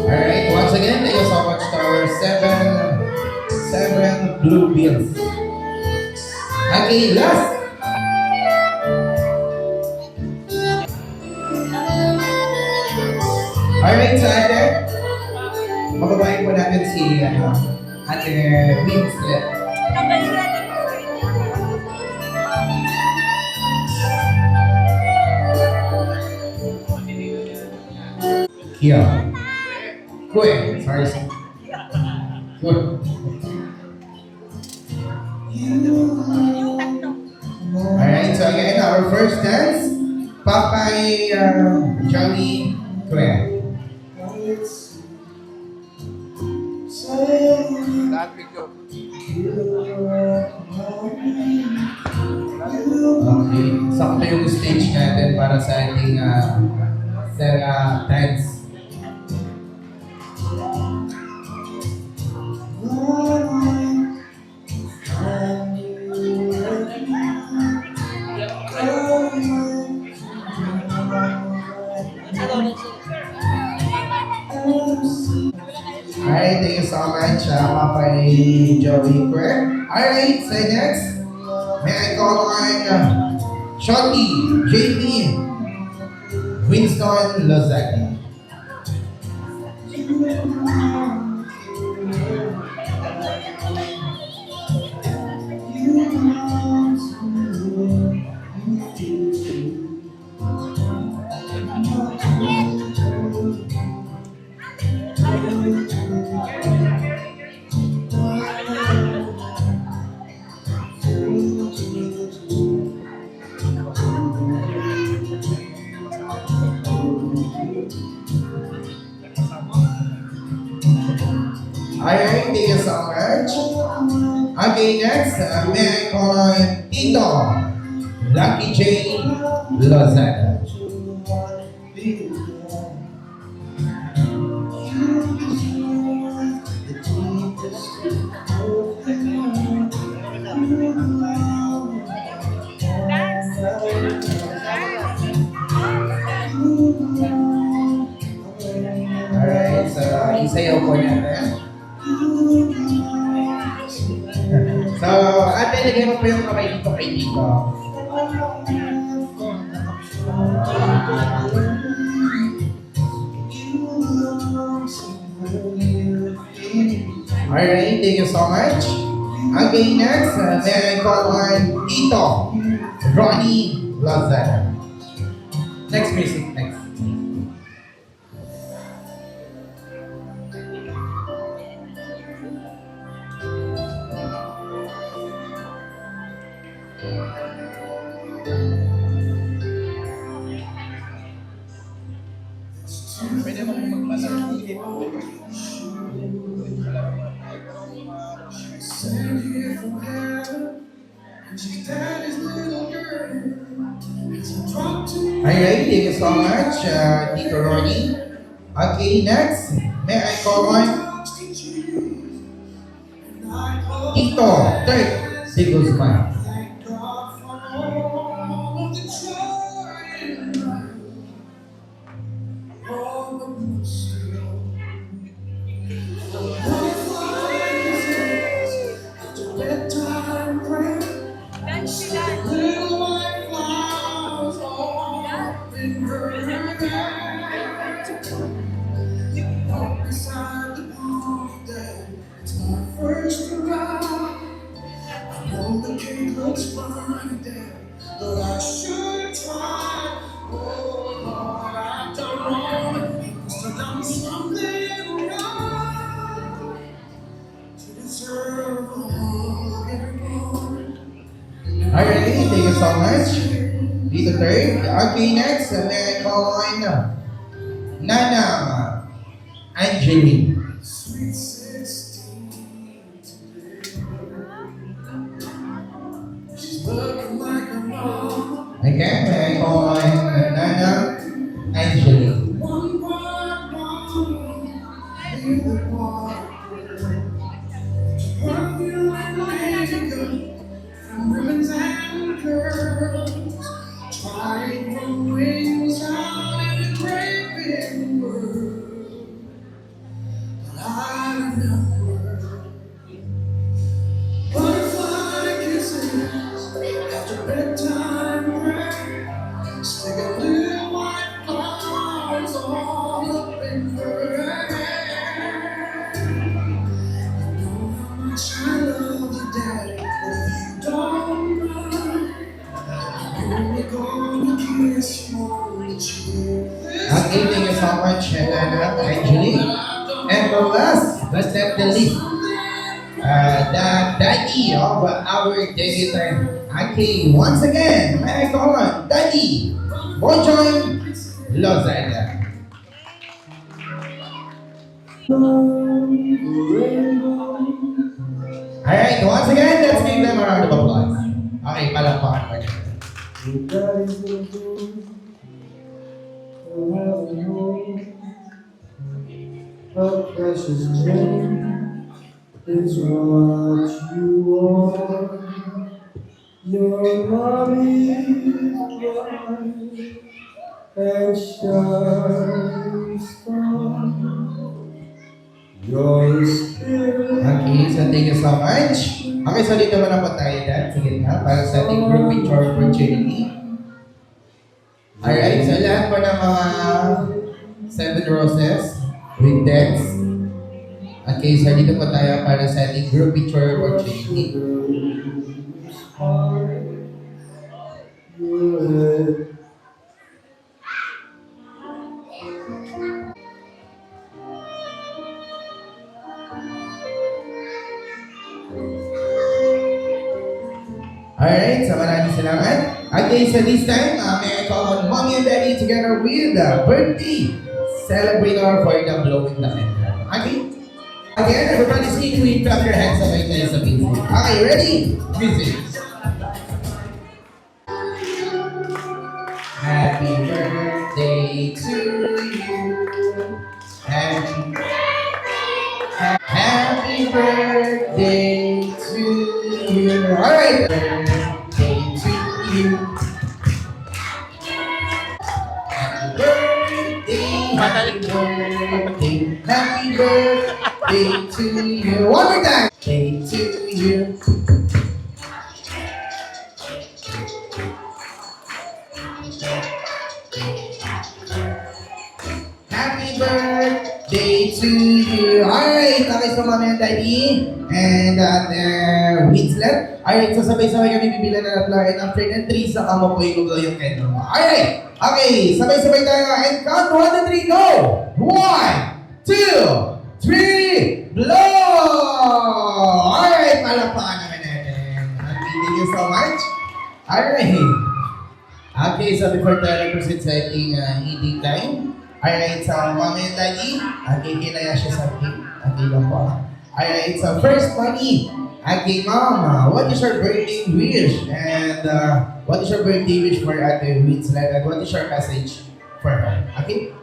Alright, once again, thank you so much to our seven Blue Bills. Okay, last. Alright, so ate, mababayin po natin si Ate Winslet. Here. Quick, sorry. Good. Alright, so again, our first dance, Papay Johnny Claire. Okay, sakto yung stage natin para sa ating dance. Alright, thank you so much, Papay Joey Quer. Alright, so next, may I call on Shotty, JP, Winston Lozada. Alright, thank you so much. Okay, next, may I call on Tito, Lucky J. Lozada. Alright, so isayaw po natin. So, Ate, lagay mo pa yung kamay dito kay Tito. Alright, thank you so much. Okay, next, may I call on Tito Ronnie Lazada. Next music, next. Pwede mo magpasakit. Alright, thank you so much, Tito Ronnie. Okay, next, may I call on Tito Dirk De Guzman. Alright, thank you so much. Dito third. Okay, next, may I call on Nanang Angeline. Again, may I call on Nanang Angeline. Okay, thank you so much, Nanang Angeline. And the last but not the least, the daddy of our debutant. Okay, once again, may I call on Daddy Bojoy Lozada. Alright, once again, let's give them a round of applause. Okay, palakpakan pa niya. A precious gem is what you are. Your mommy's bright and shining star. Your spirit. Okay, so thank you so much. Okay, so dito muna po tayo dyan. Sige na, para sa ating group picture opportunity. Alright, so lahat po ng mga 7 roses with text. Okay, so dito po tayo para sa ating group picture opportunity. Alright, so maraming salamat. Okay, so this time, may I call on Mommy and Daddy together with the birthday celebrator for the blowing the candle. Okay? Again, everybody sing with clap your hands sabay tayo sa music. Okay, ready? Music. Happy birthday to you. Happy birthday to you. Alright. Birthday to you. Happy birthday. Happy birthday to you. One more time. Birthday to you. you. Alright, okay, so Mommy and Daddy and Winslet. Alright, so sabay-sabay kami bibilan na tatlo and after ng 3 sa kamo po yung candle mo. Alright, okay, sabay-sabay tayo and count 1 to 3, go! 1, 2, 3, blow! Alright, palakpakan naman natin. Thank you so much. Alright. Okay, so before tayo proceed sa ating eating time, alright, so Mommy and Daddy, okay, kinaya siya sa ating, okay lang po. Alright, so first Mommy, okay, Mama, what is your birthday wish? And what is your birthday wish for Ate Winslet? And what is your message for her? Okay?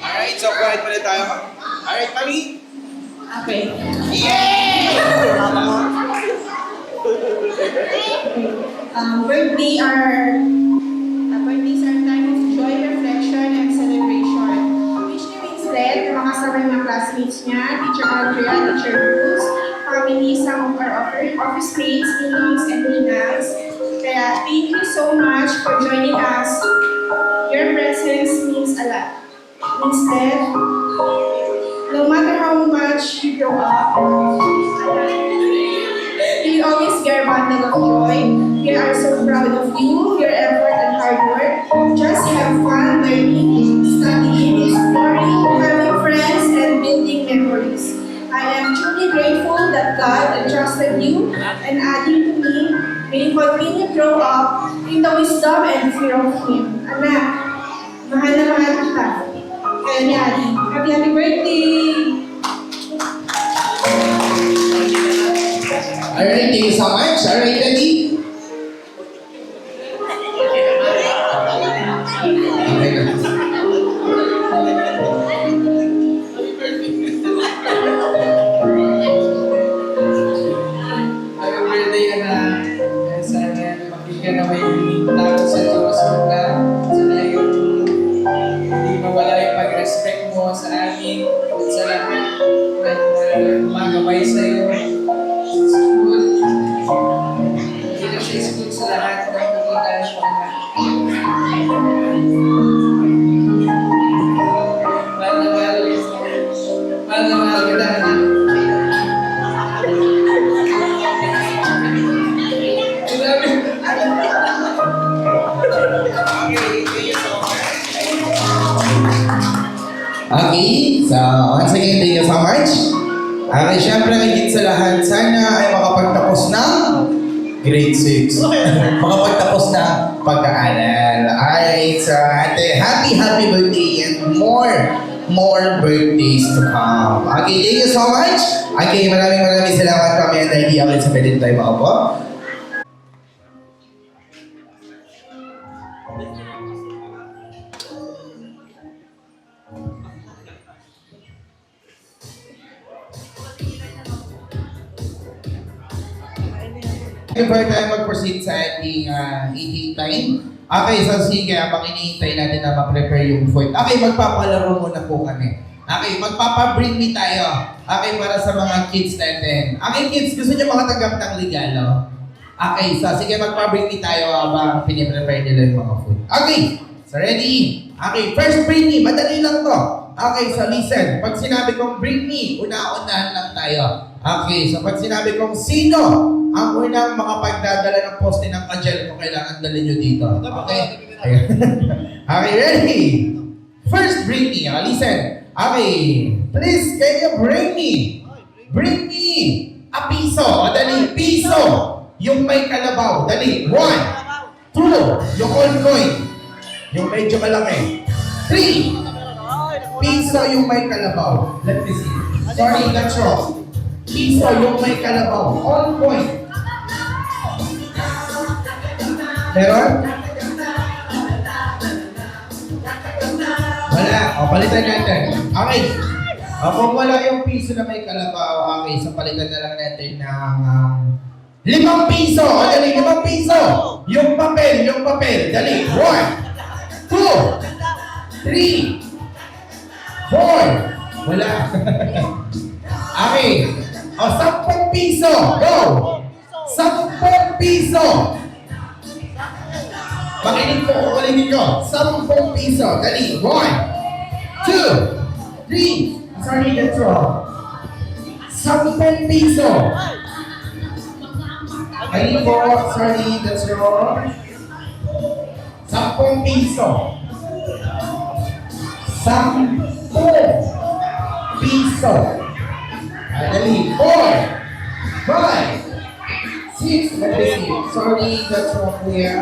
Alright, so quiet muna tayo. Alright, Mommy? Okay. Yay! Birthdays are time of joy, reflection, and celebration. Wish ni Winslet, yung mga sabay mga classmates niya, Teacher Andrea, Teacher Bruce, family, some of our office mates, Inings, and Ninas. Kaya thank you so much for joining us. Your presence means a lot. Winslet, no matter how much you grow up, you always be a bundle of joy. We are so proud of you, your effort and hard work. Just have fun learning, studying, exploring, having friends, and building memories. I am truly grateful that God entrusted you and adding to me. May you continue to grow up in the wisdom and fear of Him. Anak, mahal na mahal kita. Kaya ni Adi. Happy birthday! Alright, thank you so much. Alright, Daddy. Okay na. Happy birthday, anak. Sana makikita na may tao sa Diyos na sana yung hindi mawala yung pag-respect mo sa amin at sa lahat na magabay sa'yo sa school. Hindi na sa school sa lahat ng makikita siya na mahal na mahal kita, anak. Okay, so once again, thank you so much. Okay, syempre higit sa lahat, sana ay makapagtapos ng grade 6. Makapagtapos ng pag-aaral. Alright, so ate, happy birthday and more birthdays to come. Okay, thank you so much. Okay, maraming salamat kami and idea ulit sa pwede tayo makaupo. Before tayo mag-proceed sa ating eating time, okay, so sige, habang iniintay natin na ma-prepare yung food. Okay, magpapalaro muna po kami. Okay, magpapa-bring me tayo. Okay, para sa mga kids natin. Okay, kids, gusto niyo makatanggap ng regalo? Okay, so sige, magpa-bring me tayo habang piniprepare nila yung mga food. Okay, so ready? Okay, first bring me. Madali lang to. Okay, so listen. Pag sinabi kong bring me, una-unahan lang tayo. Okay, so pag sinabi kong sino ang unang makapagdadala ng poste ng kajel kung kailangan dalhin nyo dito. Okay? Okay, ready? First, bring me. Listen. Okay. Please, can you bring me? Bring me a piso. Dali, piso. Yung may kalabaw. Dali. 1, 2, yung old coin. Yung medyo malaki. 3, piso yung may kalabaw. Let me see. Sorry, that's wrong. Piso yung may kalabaw. On point. Meron? Wala. O, palitan natin. Okay. O, kung wala yung piso na may kalabaw, okay, so palitan na lang natin ng 5 piso. O, dali, 5 piso. Yung papel. Dali. 1, 2, 3, 4. Wala. Okay. O, 10 piso. Go! 10 piso. Makinig ko. 10 piso. Dali. 1, 2, 3. Sorry, that's wrong. 10 piso. Ayun po, sorry, that's wrong. 10 piso. 10 piso. Dali. 4, 5, 6. Let me see. Sorry, that's wrong, kuya.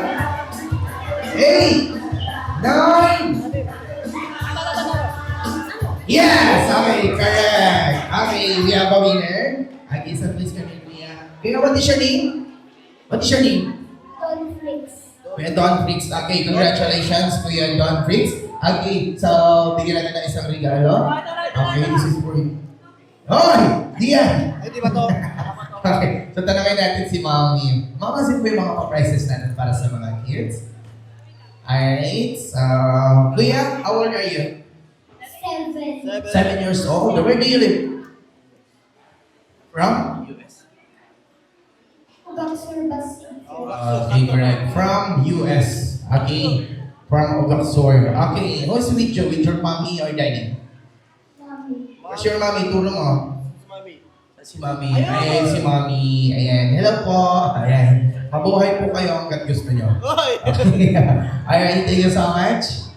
8, 9. Yes! Okay, correct. Okay, we have a winner. Okay, so please come in, kuya. Kuya, what is your name? What is your name? Don Flix. Kuya Don Fricks. Okay, congratulations, Kuya Don Fricks. Okay, so bigyan natin ng isang regalo. Okay, this is for you. Hoy! Diyan! Di ba to? Okay, so tanongin natin si Mami. Mama, sino po yung mga pa-prizes natin para sa mga kids? Alright, so Kuya, how old are you? 7. 7 years old. Where do you live? From? Boxer Bus. Okay, correct. From US. Okay. From Ogaksor. Okay. Who's with you? With your mommy or daddy? Mommy. Where's your mommy? Turo mo. Si mommy. Ayan, si mommy. Ayan. Hello po. Ayan. Mabuhay po kayo hanggat gusto nyo. Okay. Alright, thank you so much.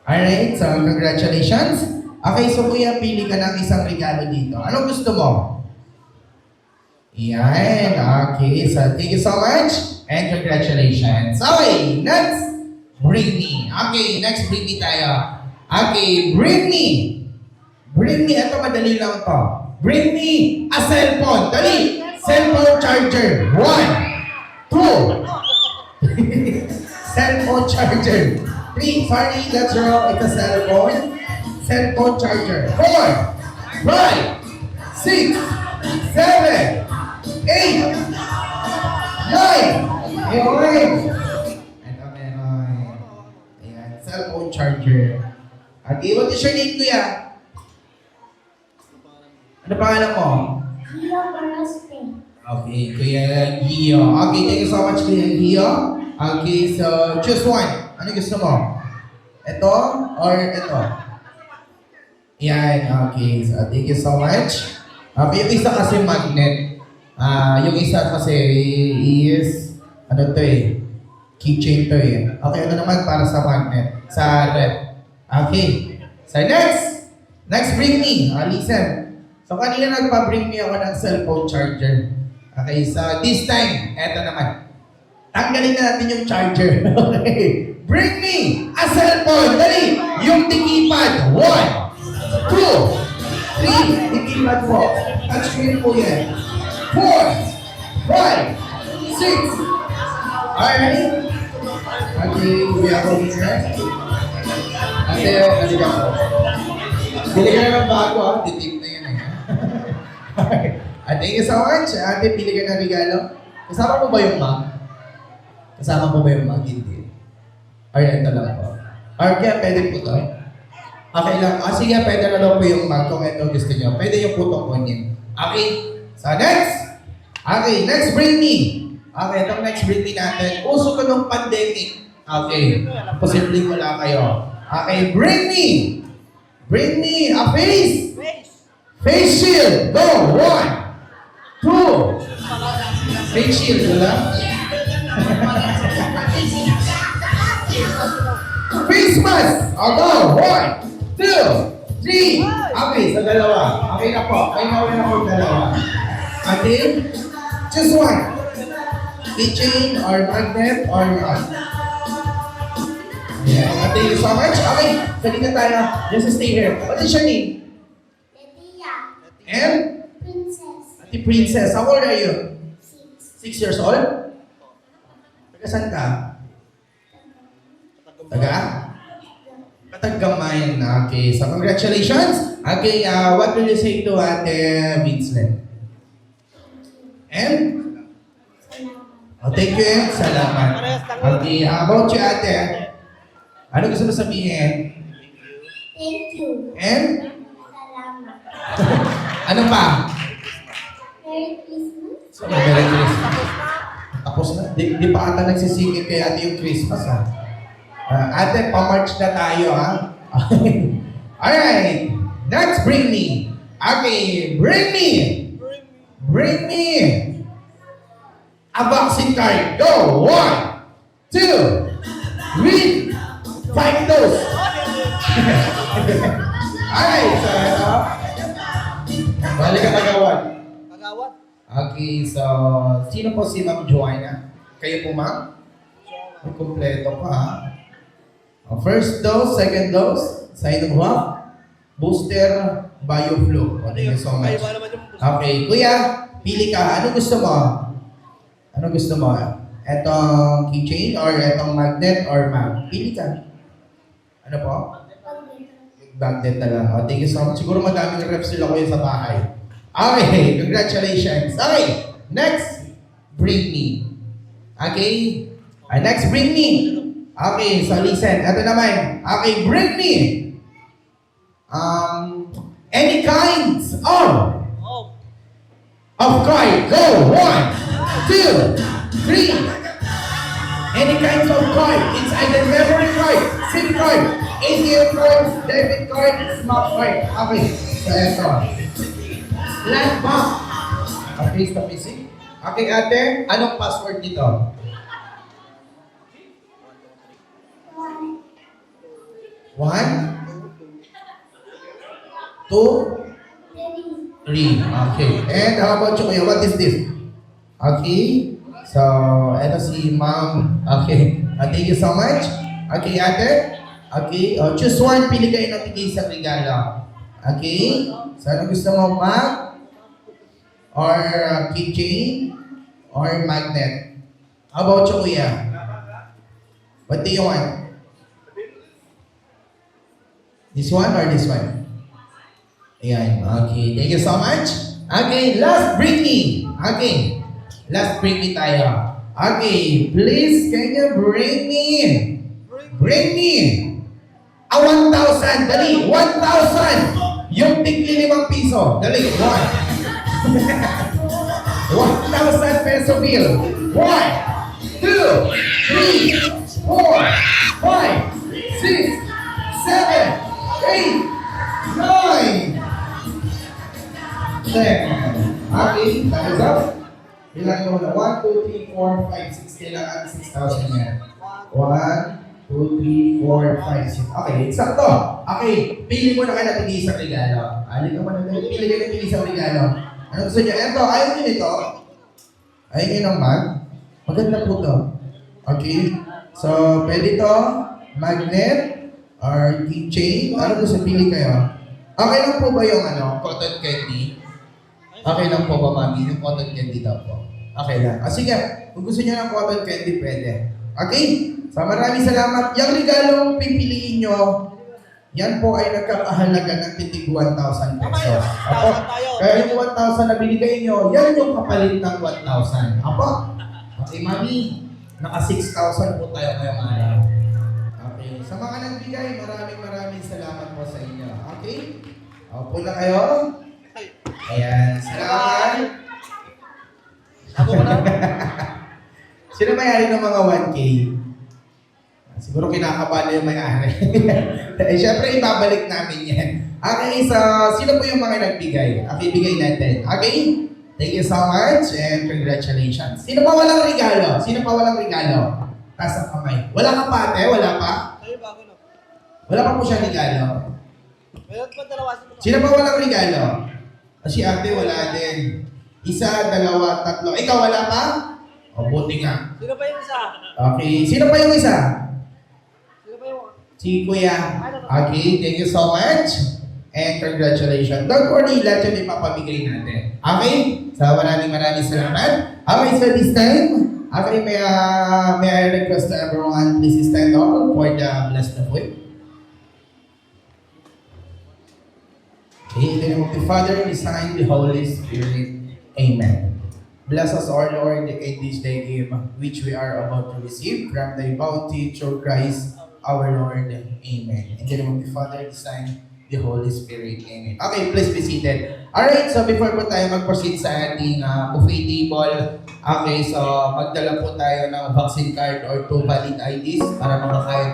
Alright, so congratulations. Okay, so kuya, pili ka ng isang regalo dito. Anong gusto mo? Yan, okay. So thank you so much and congratulations. Okay, next, bring me. Okay, next bring me tayo. Okay, bring me. Bring me, ito madali lang to. Bring me a cellphone. Dali, cellphone charger. 1, 2. Cellphone charger. 3, sorry, that's wrong. It's a cellphone. Cellphone charger. 4, 5, 6, 7, 8, 9. Ayun. Ito meron. Ayan, cellphone charger. Okay, what is your name, kuya? Ano pangalan mo? Gio Baraspe. Okay, Kuya Gio. Okay, thank you so much, Kuya Gio. Okay, so choose one. Ano gusto mo? Ito or ito? Yan, okay. So thank you so much. Okay, yung isa kasi magnet. Yung isa kasi is, ano to eh, keychain to eh. Okay, ano naman para sa magnet, sa rep. Okay. So next bring me. Listen. So kanina nagpa-bring me ako ng cellphone charger. Okay, so this time, eto naman. Tanggalin na natin yung charger. Okay. Bring me a cellphone. Dali. Yung tikipad. 1, 2, 3. Tikipad po. Touchscreen po yan. 4, 5, 6. Alright. Okay, we have a winner. Ate, nalika po. Bili ka na ng bago ha. Titip na yan eh. Okay. Thank you so much. Ate, pili ka ng regalo. Kasama mo ba yung mug? Kasama mo ba yung mug? Hindi. Or ito lang po. Or kaya pwede po to. Okay lang. Sige, pwede na lang po yung mug kung ito gusto nyo. Pwede yung putong kunin. Okay. So next. Okay, next bring me. Okay, itong next bring me natin. Uso ko nung pandemic. Okay. Posibleng wala kayo. Okay, bring me. Bring me a face. Face shield. Go. 1, 2. Face shield, wala? Face mask. O, go. 1, 2, 3. Okay, sa dalawa. Okay na po. Okay na po dalawa. Okay? Just one. Keychain or magnet or not. Yeah. Thank you so much. Okay. Dali na tayo. Just stay here. What is your name? Letia. And? Princess. Ate Princess. How old are you? 6. 6 years old? Taga saan ka? Taga? Katagamayan. Okay. So, congratulations. Okay. What will you say to Ate Winslet? And? Oh, thank you. Salamat. Okay. How about you, Ate? Ano gusto mo sabihin? Thank you. And? Salamat. Ano pa? Merry Christmas. Merry Christmas. Tapos na. Di pa ata nagsisingit kay Ate yung Christmas, ha? Ate, pa-march na tayo, ha? Alright. Next, bring me. Okay, bring me. Bring me a vaccine card. Go. 1, 2, 3, 5 dose. Alright, so ito. Balik ka tagawan. Okay, so sino po si Ma'am Joanna? Kayo po, ma'am? May kumpleto pa, ha? First dose, second dose, Sinovac, booster, BioFlu. Thank you so much. Okay, kuya, pili ka. Ano gusto mo? Ano gusto mo? Etong keychain or etong magnet or mag? Pili ka. Ano po? Magnet na lang. Thank you so much. Siguro madaming reps nila kuya sa bahay. Okay, congratulations. Okay, next, bring me. Okay, next, bring me. Okay, so listen. Ito naman. Okay, bring me. Any kinds of card. Go. 1, 2, 3. Any kinds of card. It's either memory card, SIM card, ATM card, debit card, smart card. Okay, so ito. Landmark. Okay, stop missing. Okay, ate, anong password nito? 1, 2, 3. Okay. And how about you, kuya? What is this? Okay. So, ito si ma'am. Okay. Thank you so much. Okay, ate. Okay. Choose one. Pili kayo ng tigay sa regalo. Okay. So, ano gusto mo, ma'am? Or keychain? Or magnet? How about you, kuya? What do you want? This one or this one? Ayan. Okay. Thank you so much. Okay. Last bring me. Okay. Last bring me tayo. Okay. Please, can you bring me? Bring me. 1,000. Dali. 1,000. Yung tigli 5 piso. Dali. 1,000 peso bill. 1, 2, 3, 4, 5, 6, 7, 8, 9, 10. Okay, time's up. Bilangin mo na 1, 2, 3, 4, 5, 6. Kailangan 6,000 yan. 1, 2, 3, 4, 5, 6. Okay, eksakto. Okay, pili mo na kayo na tigil sa regalo. Alin ka mo na pili kayo na tigil sa regalo. Ano gusto niyo? Eto, ayaw niyo nito. Ayaw niyo ng mag. Maganda po to. Okay, so pwede to. Magnet or keychain. Ano gusto pili kayo? Okay lang po ba yung cotton candy? Okay lang po ba, mami? Yung cotton candy daw po. Okay lang. Sige, kung gusto niyo ng cotton candy, pwede. Okay? So maraming salamat. Yung regalong pipiliin nyo, yan po ay nagkakahalaga ng titig 1,000 pesos. Apo, kaya yung 1,000 na binigay nyo, yan yung kapalit ng 1,000. Apo, okay, mami, naka 6,000 po tayo ngayong araw. Okay, sa mga nagbigay, maraming salamat po sa inyo. Okay? Opo na kayo. Ayan, salamat. Ako na. Sino may-ari ng mga 1K? Siguro kinakabahan na yung may-ari. Siyempre, ibabalik namin yan. Okay, so sino po yung mga nagbigay? Okay, bigay natin. Okay? Thank you so much and congratulations. Sino pa walang regalo? Sino pa walang regalo? Taas ang kamay. Wala ka pa, ate? Wala pa? Wala pa po siya regalo. Sino pa walang regalo? Si ate wala din. 1, 2, 3. Ikaw wala pa? O, buti nga. Sino pa yung isa? Okay. Sino pa yung isa? Si Kuya. Okay, thank you so much. And congratulations. Don't worry, lahat yun ipapamigay natin. Okay? So, maraming salamat. Okay, so this time, okay, may I request to everyone, please stand up for the blessed of food. Okay, in the name of the Father, the Son, the Holy Spirit. Amen. Bless us, our Lord, in this day gift, which we are about to receive from thy bounty through Christ, our Lord. Amen. In the name of the Father, the Son, the Holy Spirit. Amen. Okay, please be seated. Alright, so before po tayo mag-proceed sa ating buffet table, okay, so magdala po tayo ng vaccine card or 2 valid IDs para makakain.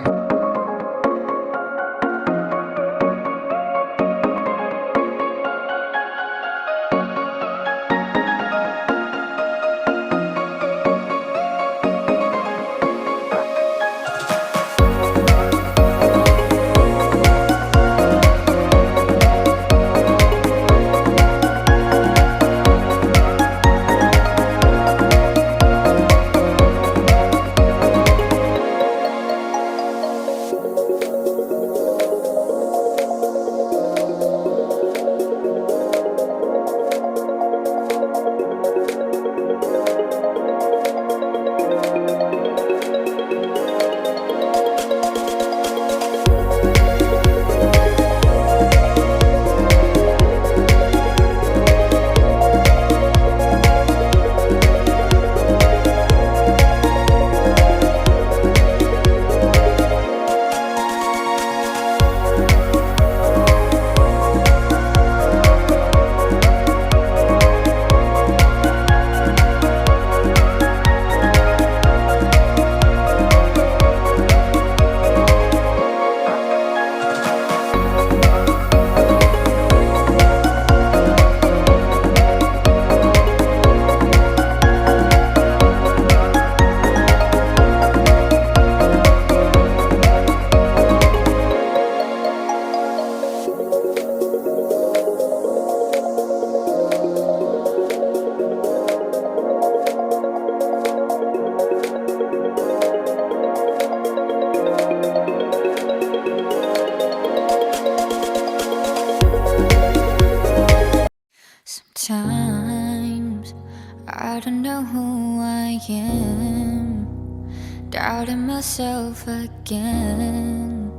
myself again.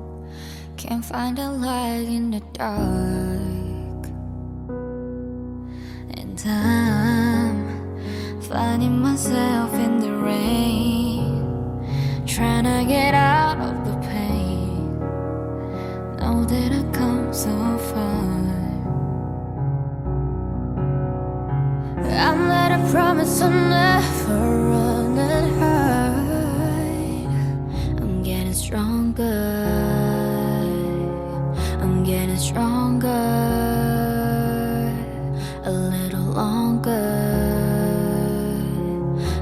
Can't find a light in the dark, and I'm finding myself in the rain, trying to get out of the pain. Know that I've come so far. I made a promise I'll never run and hide. I'm getting stronger, I'm getting stronger, a little longer.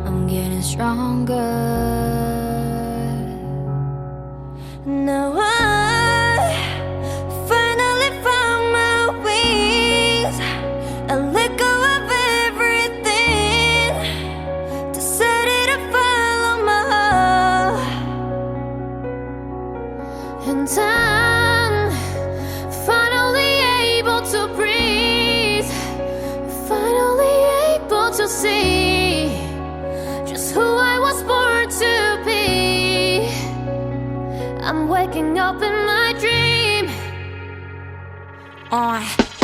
I'm getting stronger. Now I finally found my wings. I let go of everything, decided to follow my heart. And I'm finally able to breathe, finally able to see just who I was born to be. I'm waking up in my dream.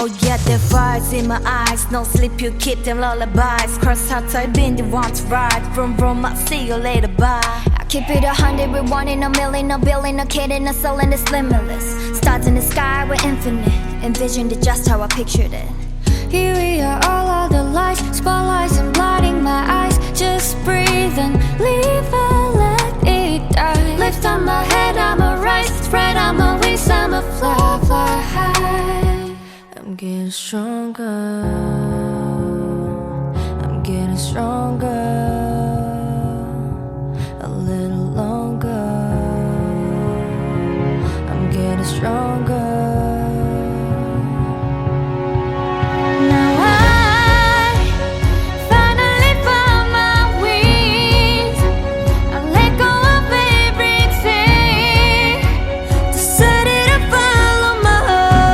Oh yeah, the fires in my eyes. No sleep, you keep them lullabies. Cross hearts, I've been the one to ride. Vroom vroom, I'll see you later, bye. I keep it 100 with 1 in a million, a billion, a kid in a soul, and it's limitless. Stars in the sky, we're infinite. Envisioned it just how I pictured it. Here we are, all of the lights, spotlights, and blinding my eyes. Just breathe and leave and let it die. Lift on my head, I'ma rise. Spread on my wings, I'ma fly, fly high. I'm getting stronger, I'm getting stronger, a little longer. I'm getting stronger. Now I finally found my wings. I let go of everything, decided to follow my heart.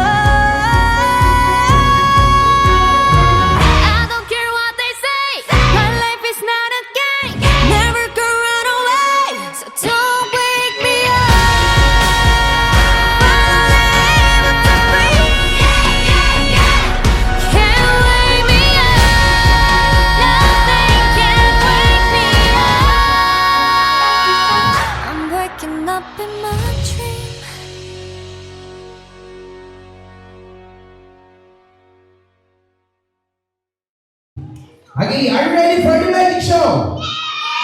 I don't care what they say, my life is not a game, never gonna run away, so don't wake me up. Finally able to breathe, can't wake me up, nothing can wake me up. I'm waking up in my dream. Okay, are you ready for the magic show?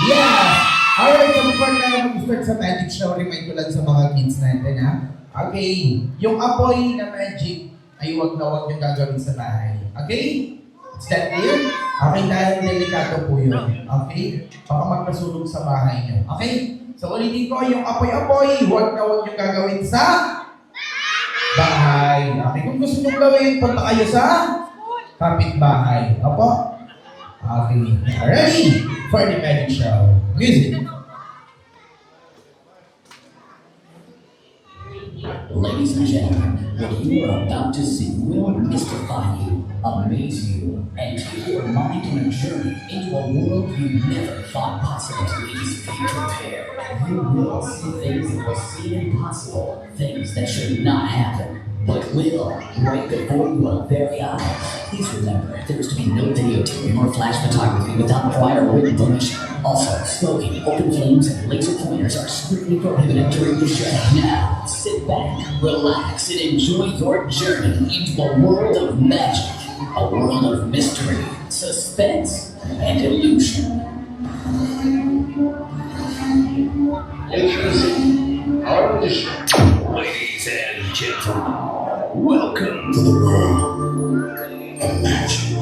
Yes! Alright, so before tayo mag-start sa magic show, remind ko lang sa mga kids natin, ha? Okay, yung apoy na magic ay huwag na huwag yung gagawin sa bahay. Okay? Is that clear? Okay, dahil delikado po yun. Okay? Baka magkasunog sa bahay niyo. Okay? So ulitin ko, yung apoy-apoy, huwag na huwag yung gagawin sa bahay. Okay, kung gusto nyo gawin, punta kayo sa kapitbahay. Opo? Okay, ready for the magic show. Music. Ladies and gentlemen, what you are about to see will mystify you, amaze you, and take your mind on a journey into a world you never thought possible. Please be prepared. You will see things that will seem impossible, things that should not happen, but will right before your very eyes. Please remember, there is to be no videotaping or flash photography without prior written permission. Also, smoking, open flames, and laser pointers are strictly prohibited during the show. Now, sit back, relax, and enjoy your journey into a world of magic, a world of mystery, suspense, and illusion. Introducing our mission. Ladies and gentlemen, welcome to the world of magic.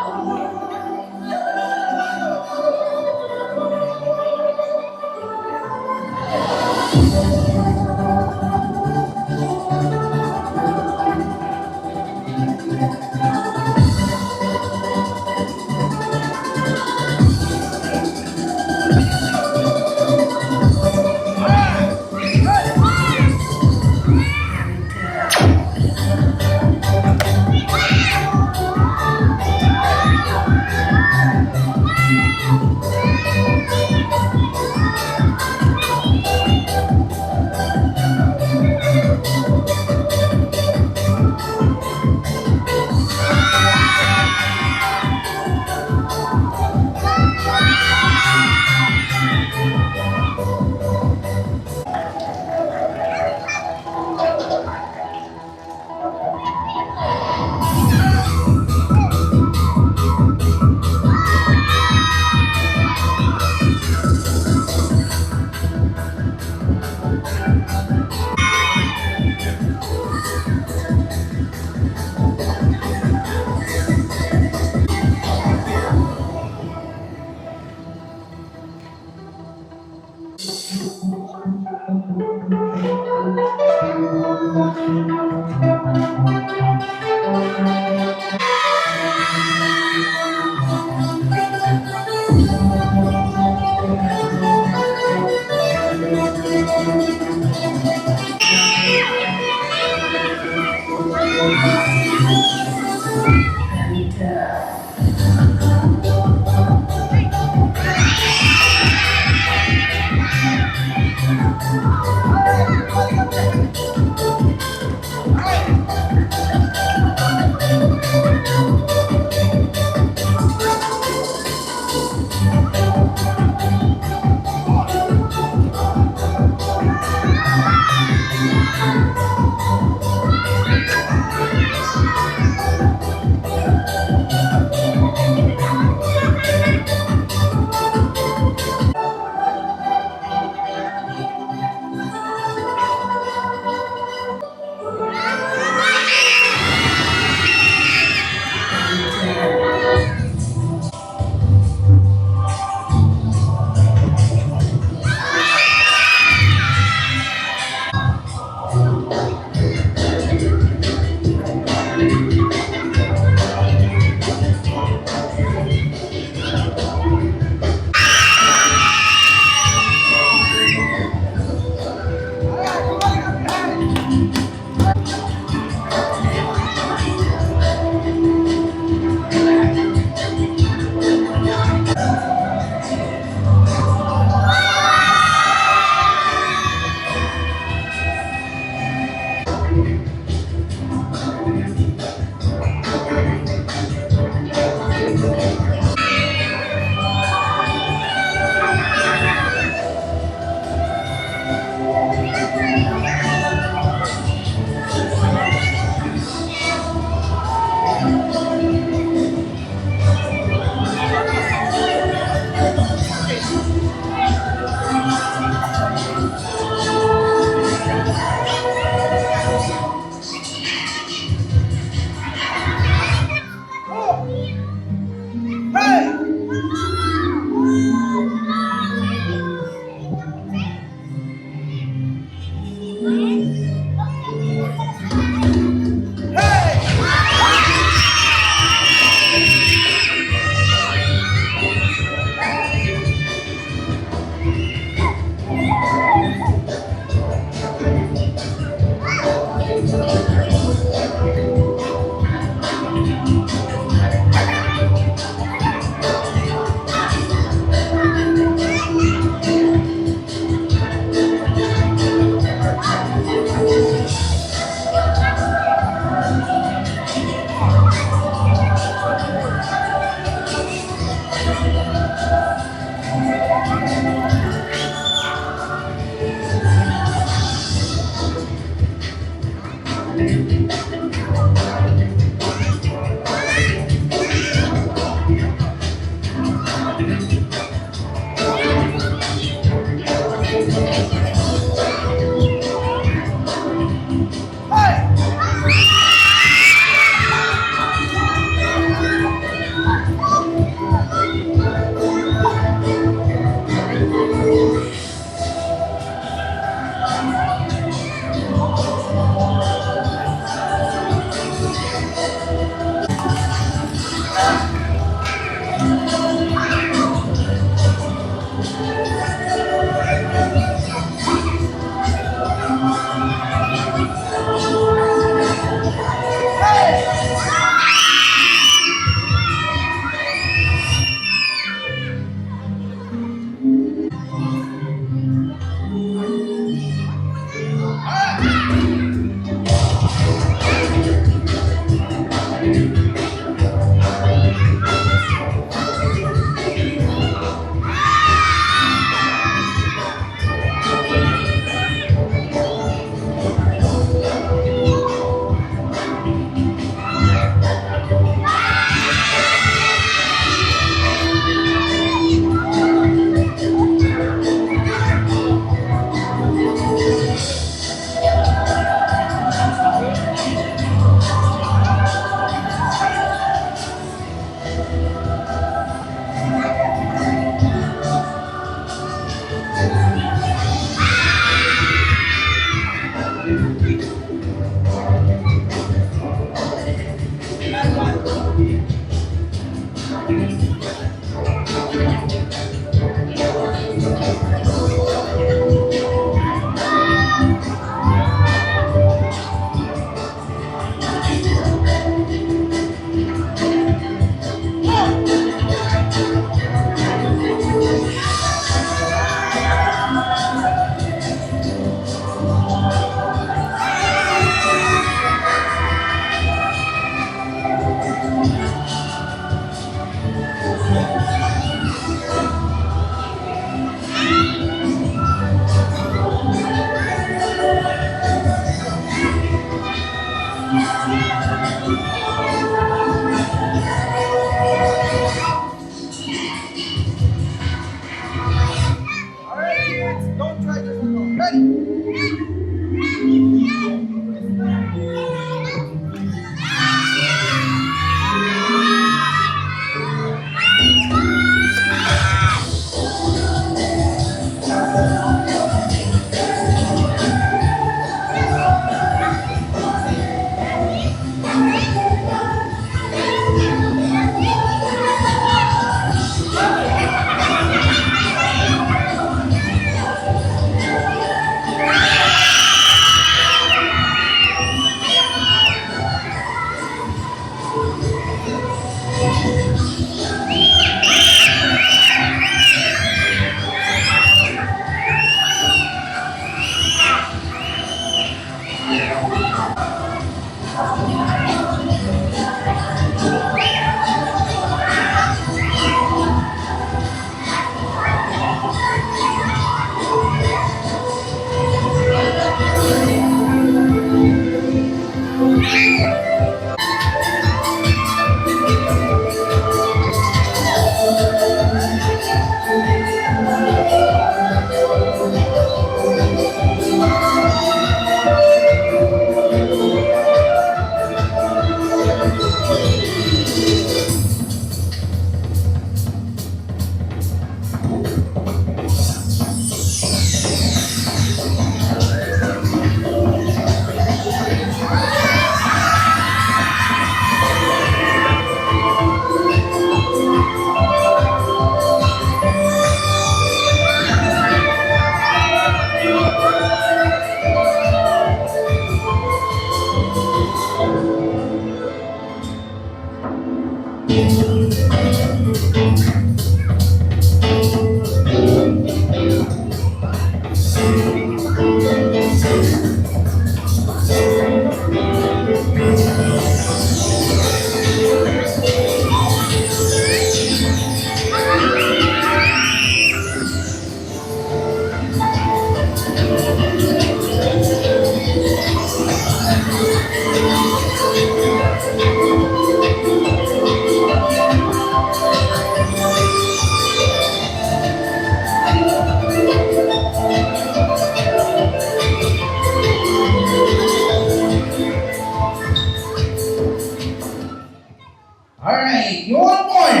Alright, you want more?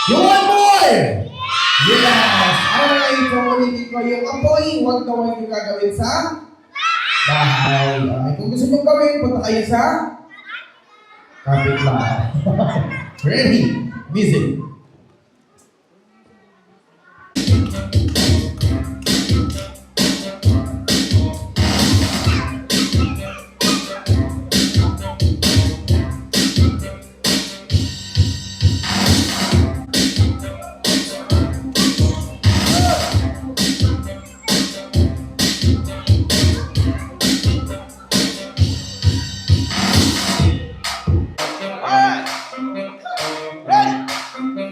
You want more? Yes! Alright, so ulitin ko yung apoy, huwag na huwag yung gagawin sa bahay. Alright, kung gusto nyo gawin, punta kayo sa kapitbahay. Ready? Visit. Ready?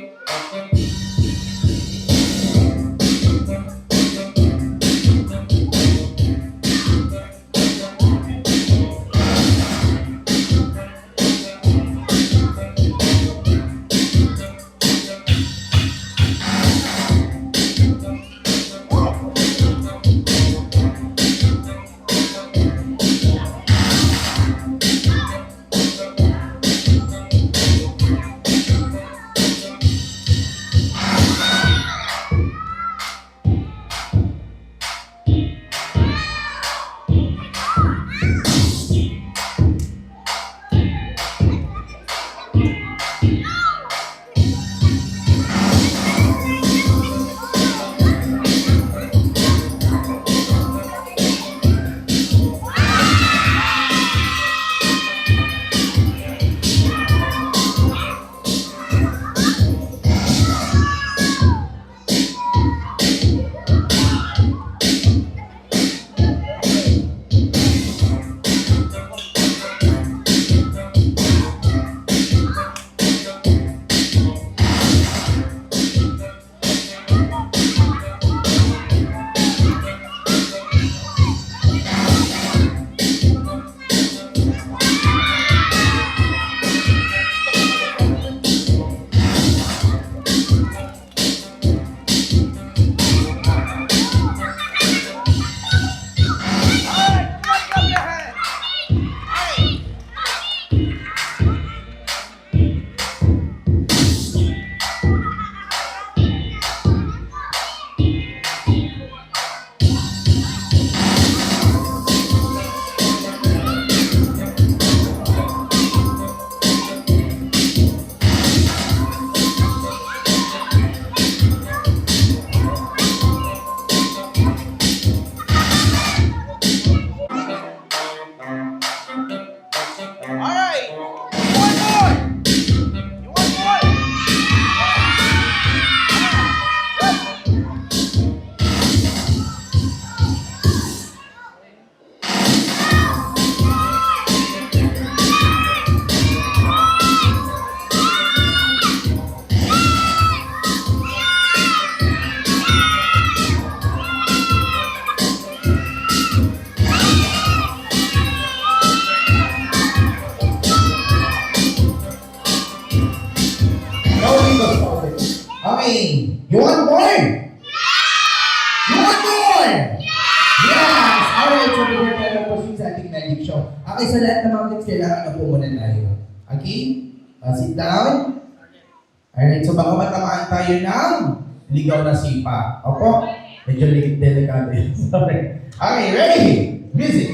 gift show. Okay, sa lahat ng mga kids, kailangan na po muna tayo. Okay? Sit down. Alright, so baka matamaan tayo ng ligaw na sipa. Opo? Medyo delikado yun. Sorry. Okay, ready? Music.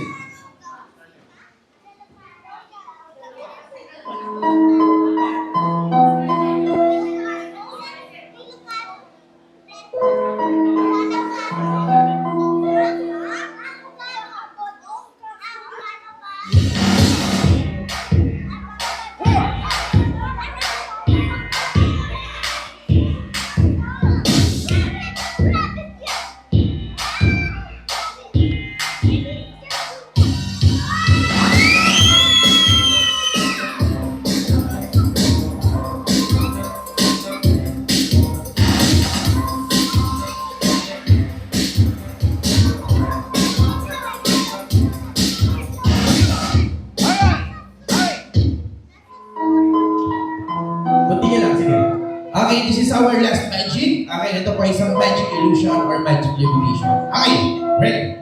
Okay, this is our last magic. Okay, ito po isang magic illusion or magic levitation. Okay, ready?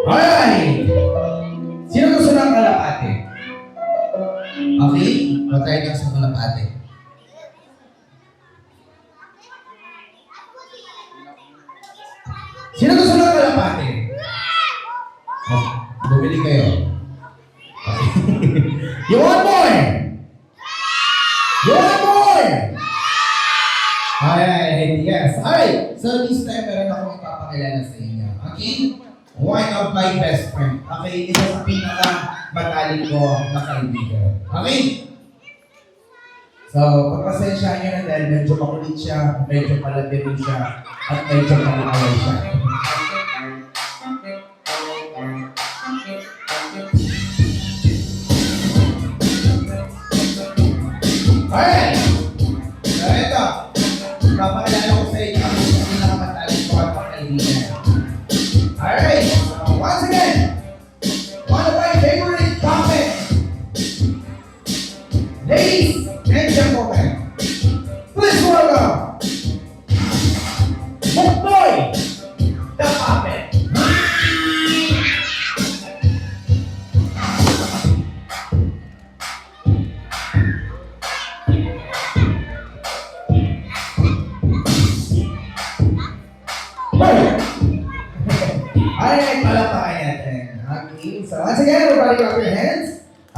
Alright! Sino gusto ng kalapate? Okay? Patay ka sa kalapate. Sino gusto ng kalapate? Oh, bumili kayo. Okay. You want more? You want more? Alright, yes. Alright, so this time meron akong ipapakilala sa inyo. Okay? One of my best friend. Okay, isa sa pinaka-matalik ko na kaibigan. Okay? So, pagpasensyahan nyo na dahil medyo makulit siya, medyo palabiro siya, at medyo malaway siya.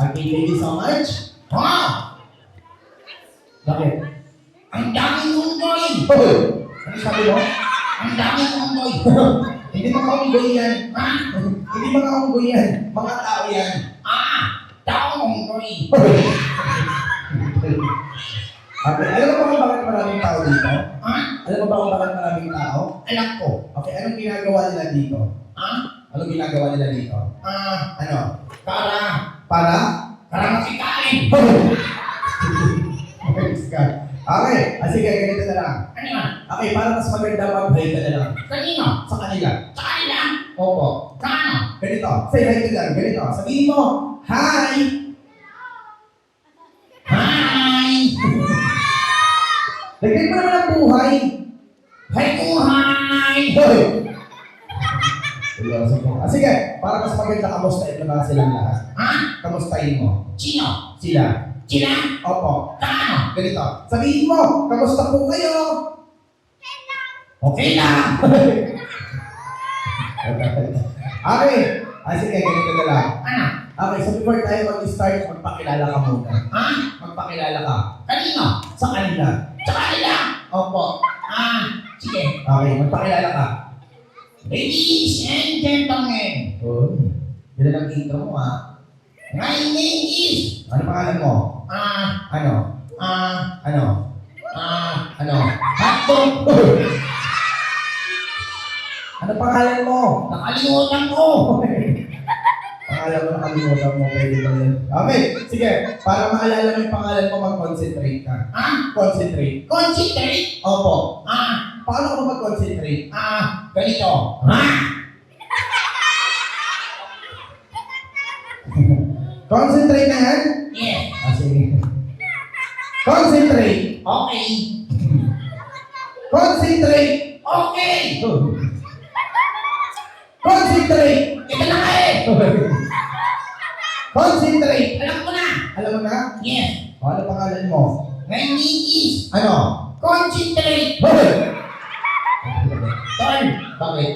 Okay, thank you so much. Wow! Bakit? Ang daming unggoy! Hoy! Ano sabi mo? Ang daming unggoy! Hindi mga unggoy yan. Ha? Hindi mga unggoy yan. Mga tao yan. Taong unggoy! Hoy! Okay, alam mo ba kung bakit maraming tao dito? Ha? Alam mo ba kung bakit maraming tao? Alam ko. Okay, anong ginagawa nila dito? Ha? Anong ginagawa nila dito? Ano? Para Para? makikain! Okay, sige, ganito na lang. Ano yan? Okay, para mas maganda mag-hi ka na lang. Kanino? Sa kanila. Sa kanila? Opo. Kano? Ganito. Say hi ka lang. Ganito. Sabihin mo, hi! Hi! Lagyan mo naman ang buhay. Hi buhay! Hoy! Sige, para mas maganda, kamustahin mo na silang lahat. Ha? Kamustahin mo. Sino? Sila. Sila? Opo. Kano? Ganito. Sabihin mo, kamusta po kayo? Okay lang! Okay. Sige, ganito na lang. Ano? Okay, so before tayo mag-start, magpakilala ka muna. Ha? Magpakilala ka. Kanino? Sa kanila. Sa kanila? Opo. Sige. Okay, magpakilala ka. Ladies and gentlemen, Oh, yun ang intro mo ha. my name is, Ano pangalan mo? Ano? Ano? Ano? Hotdog. Ano pangalan mo? Nakalimutan ko. Pangalan mo, nakalimutan mo. Pwede ba yun? Okay, sige. Para maalala mo yung pangalan mo, mag-concentrate ka. Concentrate. Concentrate. Opo. Paano ka mag-concentrate? Ganito. Concentrate na yan? Yes. Sige. Concentrate. Okay. Concentrate. Okay. Concentrate. Ito na nga eh. Concentrate. Alam ko na. Alam mo na? Yes. Ano pangalan mo? My name is Ano? Concentrate. Hoy! Tol, Bakit?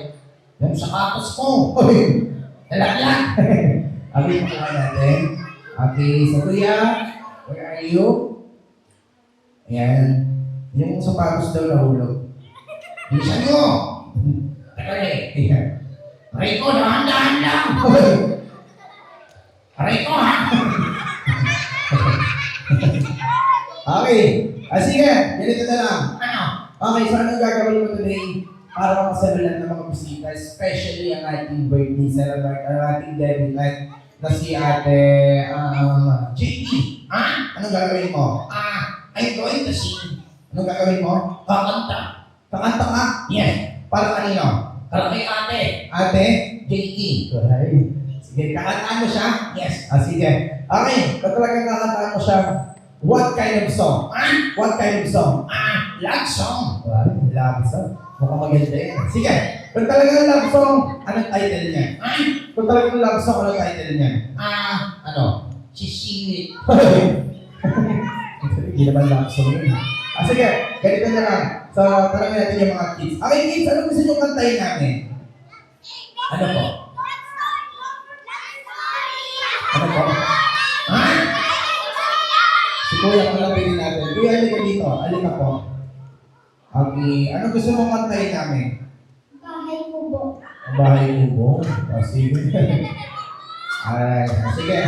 yung sapatos ko. Hoy! Talaglag. Okay, pakain natin. Okay, so kuya, where are you? Ayan. Yung sapatos daw nahulog. Bilisan nyo. Tagal eh. Ayan. Aray ko, dahan-dahan lang. Hoy! Aray ko ha. Okay. Sige, ganito na lang. Ano? Okay, so anong gagawin mo today para makasalulan ng mga bisita, especially ang ating birthday celebrate, ang ating debut night na si Ate JP. Anong gagawin mo? I'm going to sing. Anong gagawin mo? Kakanta. Kakanta ka? Yes. Para kanino? Para kay ate. Ate? JT. Sige, kakantaan mo siya? Yes. Sige. Okay, kung talagang kakantaan mo siya, what kind of song? What kind of song? Love song. Love song. Mukhang maganda yan. Sige, kung talagang love song, anong title niya? Kung talagang love song, anong title niya? Ano? Sisiwit. Hindi naman love song yun. Sige, ganito na lang. So, tanongin natin yung mga kids. Okay, kids, ano gusto nyo kantahin namin? Ano po? Ano po? Si Kuya, malapitin natin. Kuya, halika dito. Halika po. Okay, ano gusto mong kantahin namin? Bahay kubo. Bahay kubo. Sige. Alright. Sige.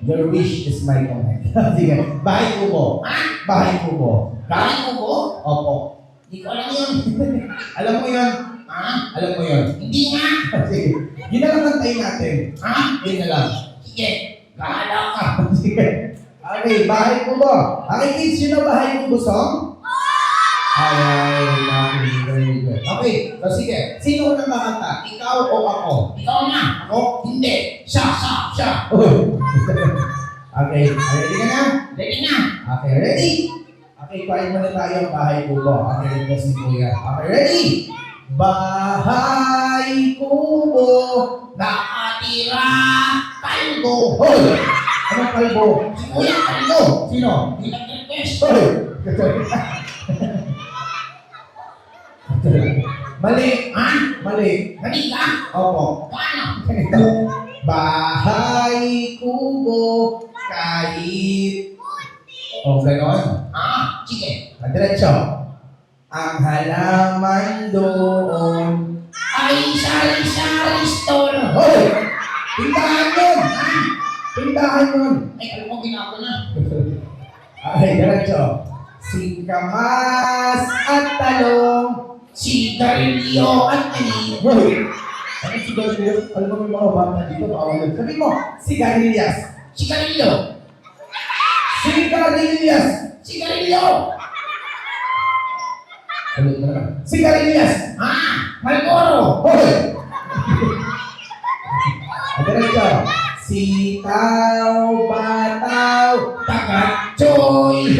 Your wish is my command. Sige. Bahay kubo. Bahay kubo. Bahay kubo? Opo. Hindi ko alam yun. Alam mo yun? Alam mo yun? Hindi nga. Sige. Yun na lang kantahin natin. Yun na lang. Sige. Bahala ka. Sige. Okay, bahay kubo. Okay, kids, yun ang bahay kubo song? Alright, lovely, very good. Okay, so sige. Sino unang makanta? Ikaw o ako? Ikaw na. Ako? Hindi. Siya. Okay, ready ka na? Ready na. Okay, ready? Okay, kain muna tayo ang bahay kubo. Okay, ready si Kuya. Okay, ready? Bahay kubo. Nakatira. Kalbo. Hoy! Anong kalbo? Si Kuya Kalbo. Sino? Hindi nag-request. Hoy! Mali. Mali. Mali ka? Opo. Paano? Ganito. Bahay, kubo, kahit... O, ganon. Sige. Diretso. Ang halaman doon. Ay, sari-sari store. Hoy! Tindahan yun! Tindahan yun! Ay, alam mo, ginako na. Okay, diretso. Singkamas at talong. Sigarilyo at ani. Hoy! Ano sigarilyas? Alam mo may mga bata dito, bawal yun. Sabi mo, sigarilyas. Sigarilyo. Sigarilyas. Sigarilyo. Ulit mo naman. Sigarilyas. Malboro. Hoy! Diretso. Sitaw, bataw, Tagatsoy.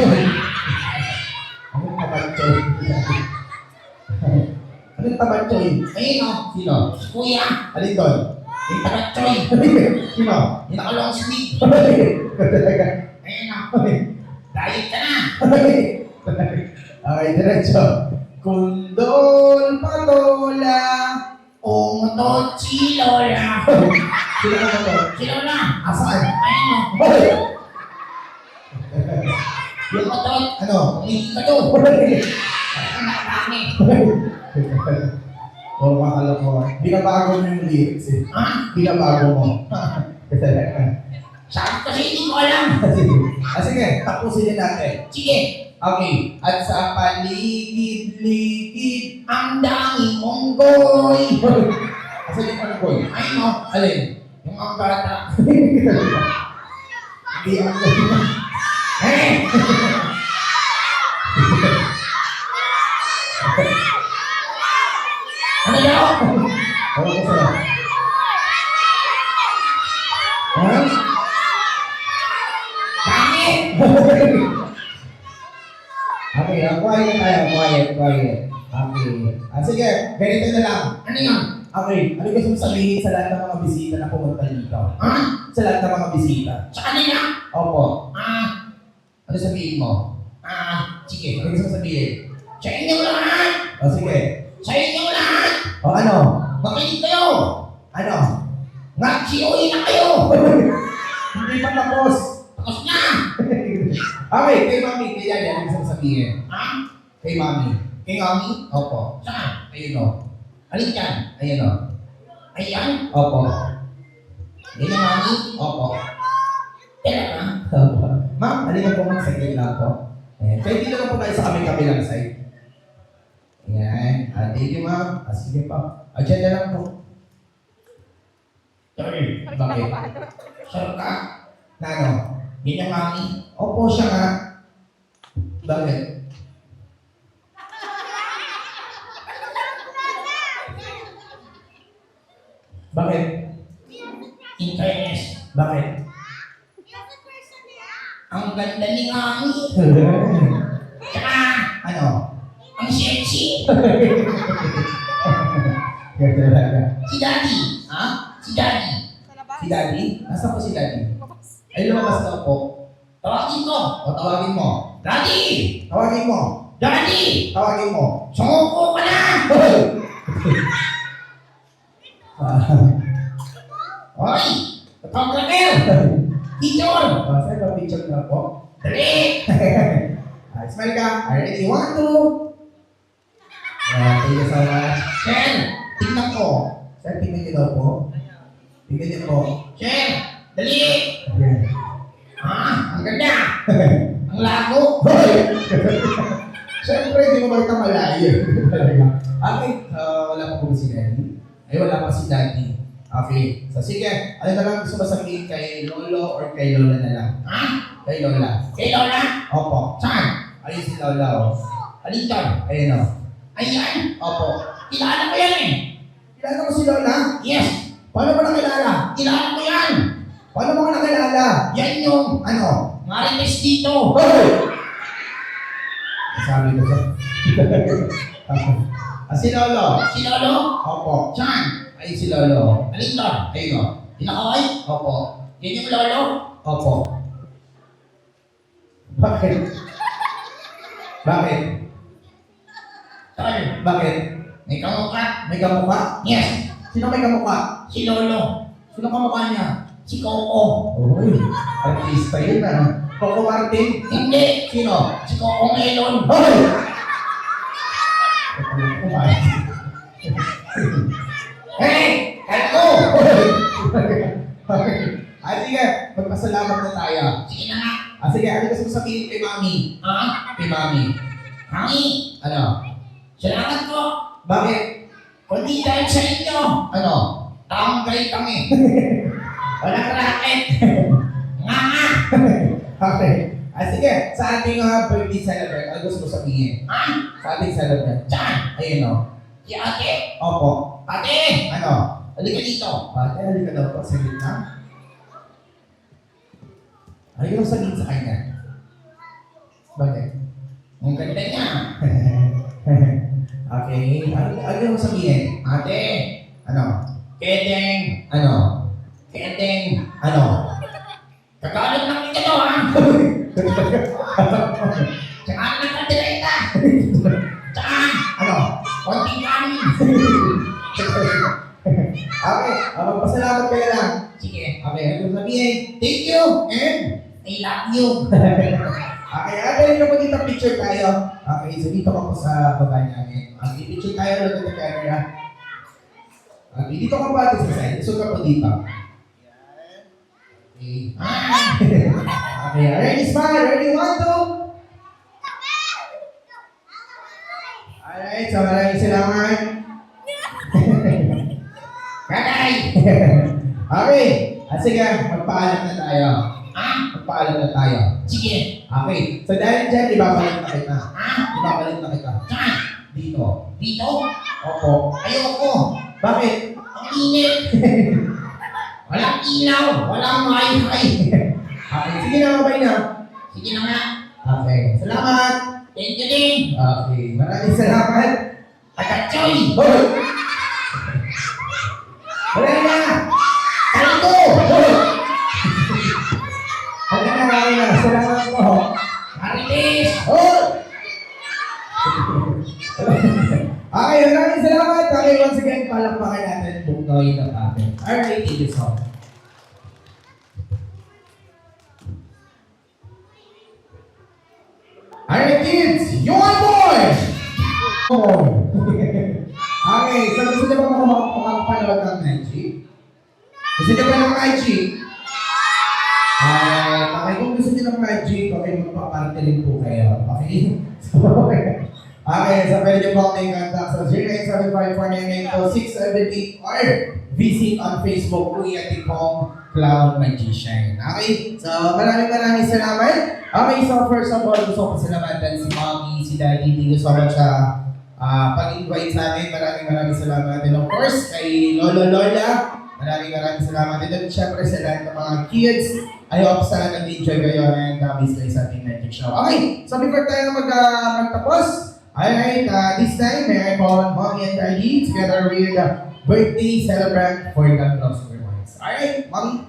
Anong tabatsoy? Anong tabatsoy? Ayun o. Sino? Kuya. Alin doon? Yung tagatsoy. Sino? Yung nakalong sleeve. Ayun o. Diet ka na. Okay, diretso. Kundol, patola. Umutot si Lola. Sino ka to? Si Lola. Asaan? Ayun o. Hoy! Yung utot. Ano? Hindi ka to. Hoy! Ang nakakami. Oh, makakala ko. Binabago mo yung lyrics eh. Binabago mo. Sabi kasi hindi ko alam. Sige, tapusin din natin. Sige. Okay. At sa paligid-ligid. Ang daming unggoy. Asan yung unggoy? Ayun o. Alin? Yung mga bata. Hindi ang unggoy. Ano daw? Ano ko sa'yo? Ha? Dami. Okay, quiet tayo. Quiet. Okay. Sige, ganito na lang. Ano yun? Okay, ano gusto mo sabihin sa lahat ng mga bisita na pumunta dito? Sa lahat ng mga bisita? Sa kanila? Opo. Ano sabihin mo? Sige. Ano gusto mo sabihin? Sa inyong lahat. O sige. Sa inyong lahat. O ano? Makinig kayo. Ano? Nag-COE na kayo. Hindi pa tapos. Tapos na. Okay, kay Mami, kay Daddy, ano gusto mo sabihin? Kay Mami. Kay Mami? Opo. Saan? Ayun o. Alin dyan? Ayun o. Ayan. Opo. Yan ang Mami? Opo. Talaga? Opo. Ma'am, halika po mga second lang po. Ayan. Kaya dito lang po tayo sa aming kabilang side. Ayan. Thank you, ma'am. Sige pa. Diyan na lang po. Sorry. Bakit? Sure ka? Na ano? Yan ang Mami? Opo siya nga. Bakit? Bakit? In fairness. Bakit? Ang ganda ni Mami. Tsaka, Ano? ang sexy. Kaya talaga. Si Daddy. Si Daddy. Si Daddy? Nasaan po si Daddy? Ay, lumabas na po. Tawagin ko. O, tawagin mo. Daddy! Tawagin mo. Daddy! Tawagin mo. Sumuko ka na! Hoy! Photographer! Picture! Saan ba picture na po? Dali! Smile ka. Ready? 1, 2. Thank you so much. Sir! Tignan ko. Sir, tingnan niyo daw po. Tingnan niyo po. Sir! Dali! Ayan. Ang ganda! Ang lago! Siyempre, hindi mo makita malayo. Okay, wala pa po si Daddy. Ay, wala pa si Daddy. Okay. So, sige. Ano na lang gusto mo sabihin kay Lolo or kay Lola na lang? Kay Lola. Kay Lola? Opo. Saan? Ayun si Lola, oh. Alin doon? Ayun, oh. Ayan! Opo. Kilala ko yan eh! Kilala mo si Lola? Yes! Paano mo nakilala? Kilala ko yan! Paano mo nakilala? Yan yung Ano? marites dito! Hoy! Sabi ko siya. Si Lolo. Si Lolo? Opo. Saan? Ayun si Lolo. Alin doon? Ayun, oh. Pinakaway? Opo. Yan yung Lolo? Opo. Bakit? Bakit? Tol, Bakit? may kamukha? May kamukha? Yes! Sino may kamukha? Si Lolo! Si Sino kamukha niya? Si Coco. Uy, artista yun ah. Coco Martin? Hindi. Sino? Si Coco Melon. Hoy! Hey! Kalko! Sige, magpasalamat na tayo. Sige na nga. Sige, ano gusto mo sabihin kay Mami? Ha? Kay Mami. Mami! Ano? Salamat po. Bakit? Kundi dahil sa inyo. Ano? Taong galit kami. Walang racket. Nga nga. Okay. Sige, sa ating birthday celebrant, ano gusto mo sabihin? Ha? Sa ating celebrant. Diyan. Ayun o. Si ate. Opo. Ate! Ano? Halika dito. Ate, halika daw po sa gitna. Ano yung sabihin sa kanya? Bakit? Ang ganda niya. Okay. Ano yung sabihin? Ate! Ano? Kedeng! Ano? Kedeng! Ano? Kagalit lang ito to, ha? Tsaka lang ka direta! Tsaka! Ano? Konting kanin! Okay. Magpasalamat kayo lang. Sige. Okay. Ano yung sabihin? Thank you and I love you! okay, dali na po dito picture tayo. Okay, so dito ka po sa baba namin. Okay, picture tayo lang sa camera. Okay, dito ka pa sa side. So ka po dito. Okay. Okay, ready, smile. Ready, 1, 2. Alright, so maraming salamat. Kagay! Okay, sige, magpaalam na tayo. Ha? Magpaalam na tayo. Sige. Okay, so dahil dyan, ibabalit na kita. Ha? Ibabalit na kita. Saan? Dito. Dito? Opo. Ayoko! Bakit? Ang init! Walang ilaw! Walang wifi! Okay, sige na, mabay na. Sige na nga. Okay, salamat. Thank you din! Okay, maraming salamat. Tagachoy! Hoy! Wala na! Kalko! Wala na. Salamat po. Marites! Hoy! Okay, maraming salamat. Okay, once again, palakpakan natin buong gawin ng atin. Alright, thank you so much. Alright, kids, you on board! Okay, so gusto niyo ba makapanood ng magic? Gusto niyo ba ng magic? Okay, kung gusto niyo ng magic, okay, magpaparte rin po kayo. Okay? Okay, so pwede niyo po kayo contact sa 0975-499-2678 or visit on Facebook, Kuya Tikong Clown Magician. Okay, so maraming salamat. Okay, so first of all, gusto ko pasalamatan si Mommy, si Daddy, thank you so much sa pag-invite sa amin. Maraming salamat. And of course, kay Lolo Lola, maraming salamat. And then, syempre sa lahat ng mga kids, I hope sana nag-enjoy kayo and miss kayo sa ating magic show. Okay, so before tayo magtapos, alright, this time, may I call Mommy and Daddy together with birthday celebrant for the close ones. Alright, Mommy.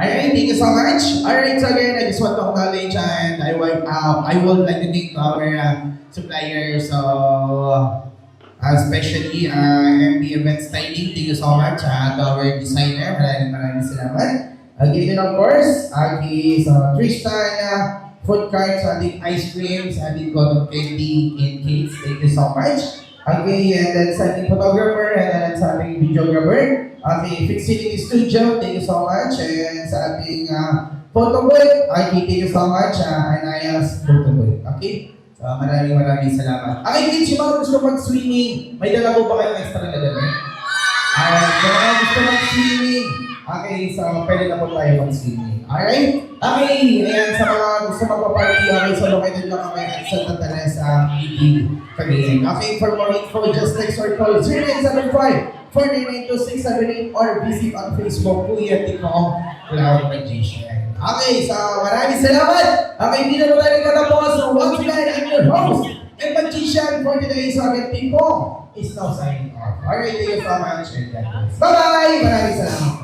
Alright, thank you so much. Alright, so again, I just want to acknowledge and I would like to thank our suppliers, especially MB Event Styling. Thank you so much to our designer. Maraming salamat. Again, and of course, sa Tristan food carts, ating ice creams, ating cotton candy and cakes. Thank you so much. Okay, and then sa ating photographer and then sa ating videographer. Okay, Fixity Studio, thank you so much. And sa ating photo booth, okay, thank you so much. Anaya's photo booth. Okay? So, maraming salamat. Okay, kids, yung mga gusto mag-swimming, may dala po ba kayong extra na dala? Alright, yung mga gusto mag-swimming, okay, so pwede na po tayo mag-swimming. Alright? Okay, ayan, sa mga gusto magpa-party, okay, so located lang kami at Santa Teresa, Cagayan. Okay, for more info, just text or call 0975-499-2678 or visit on Facebook, Kuya Tikong Clown Magician. Okay, so maraming salamat. Okay, hindi na po tayo nagtatapos. So once again, I'm your host and magician for today. So again, Tikong is now signing off. Alright, thank you so much. And bye-bye! Maraming salamat.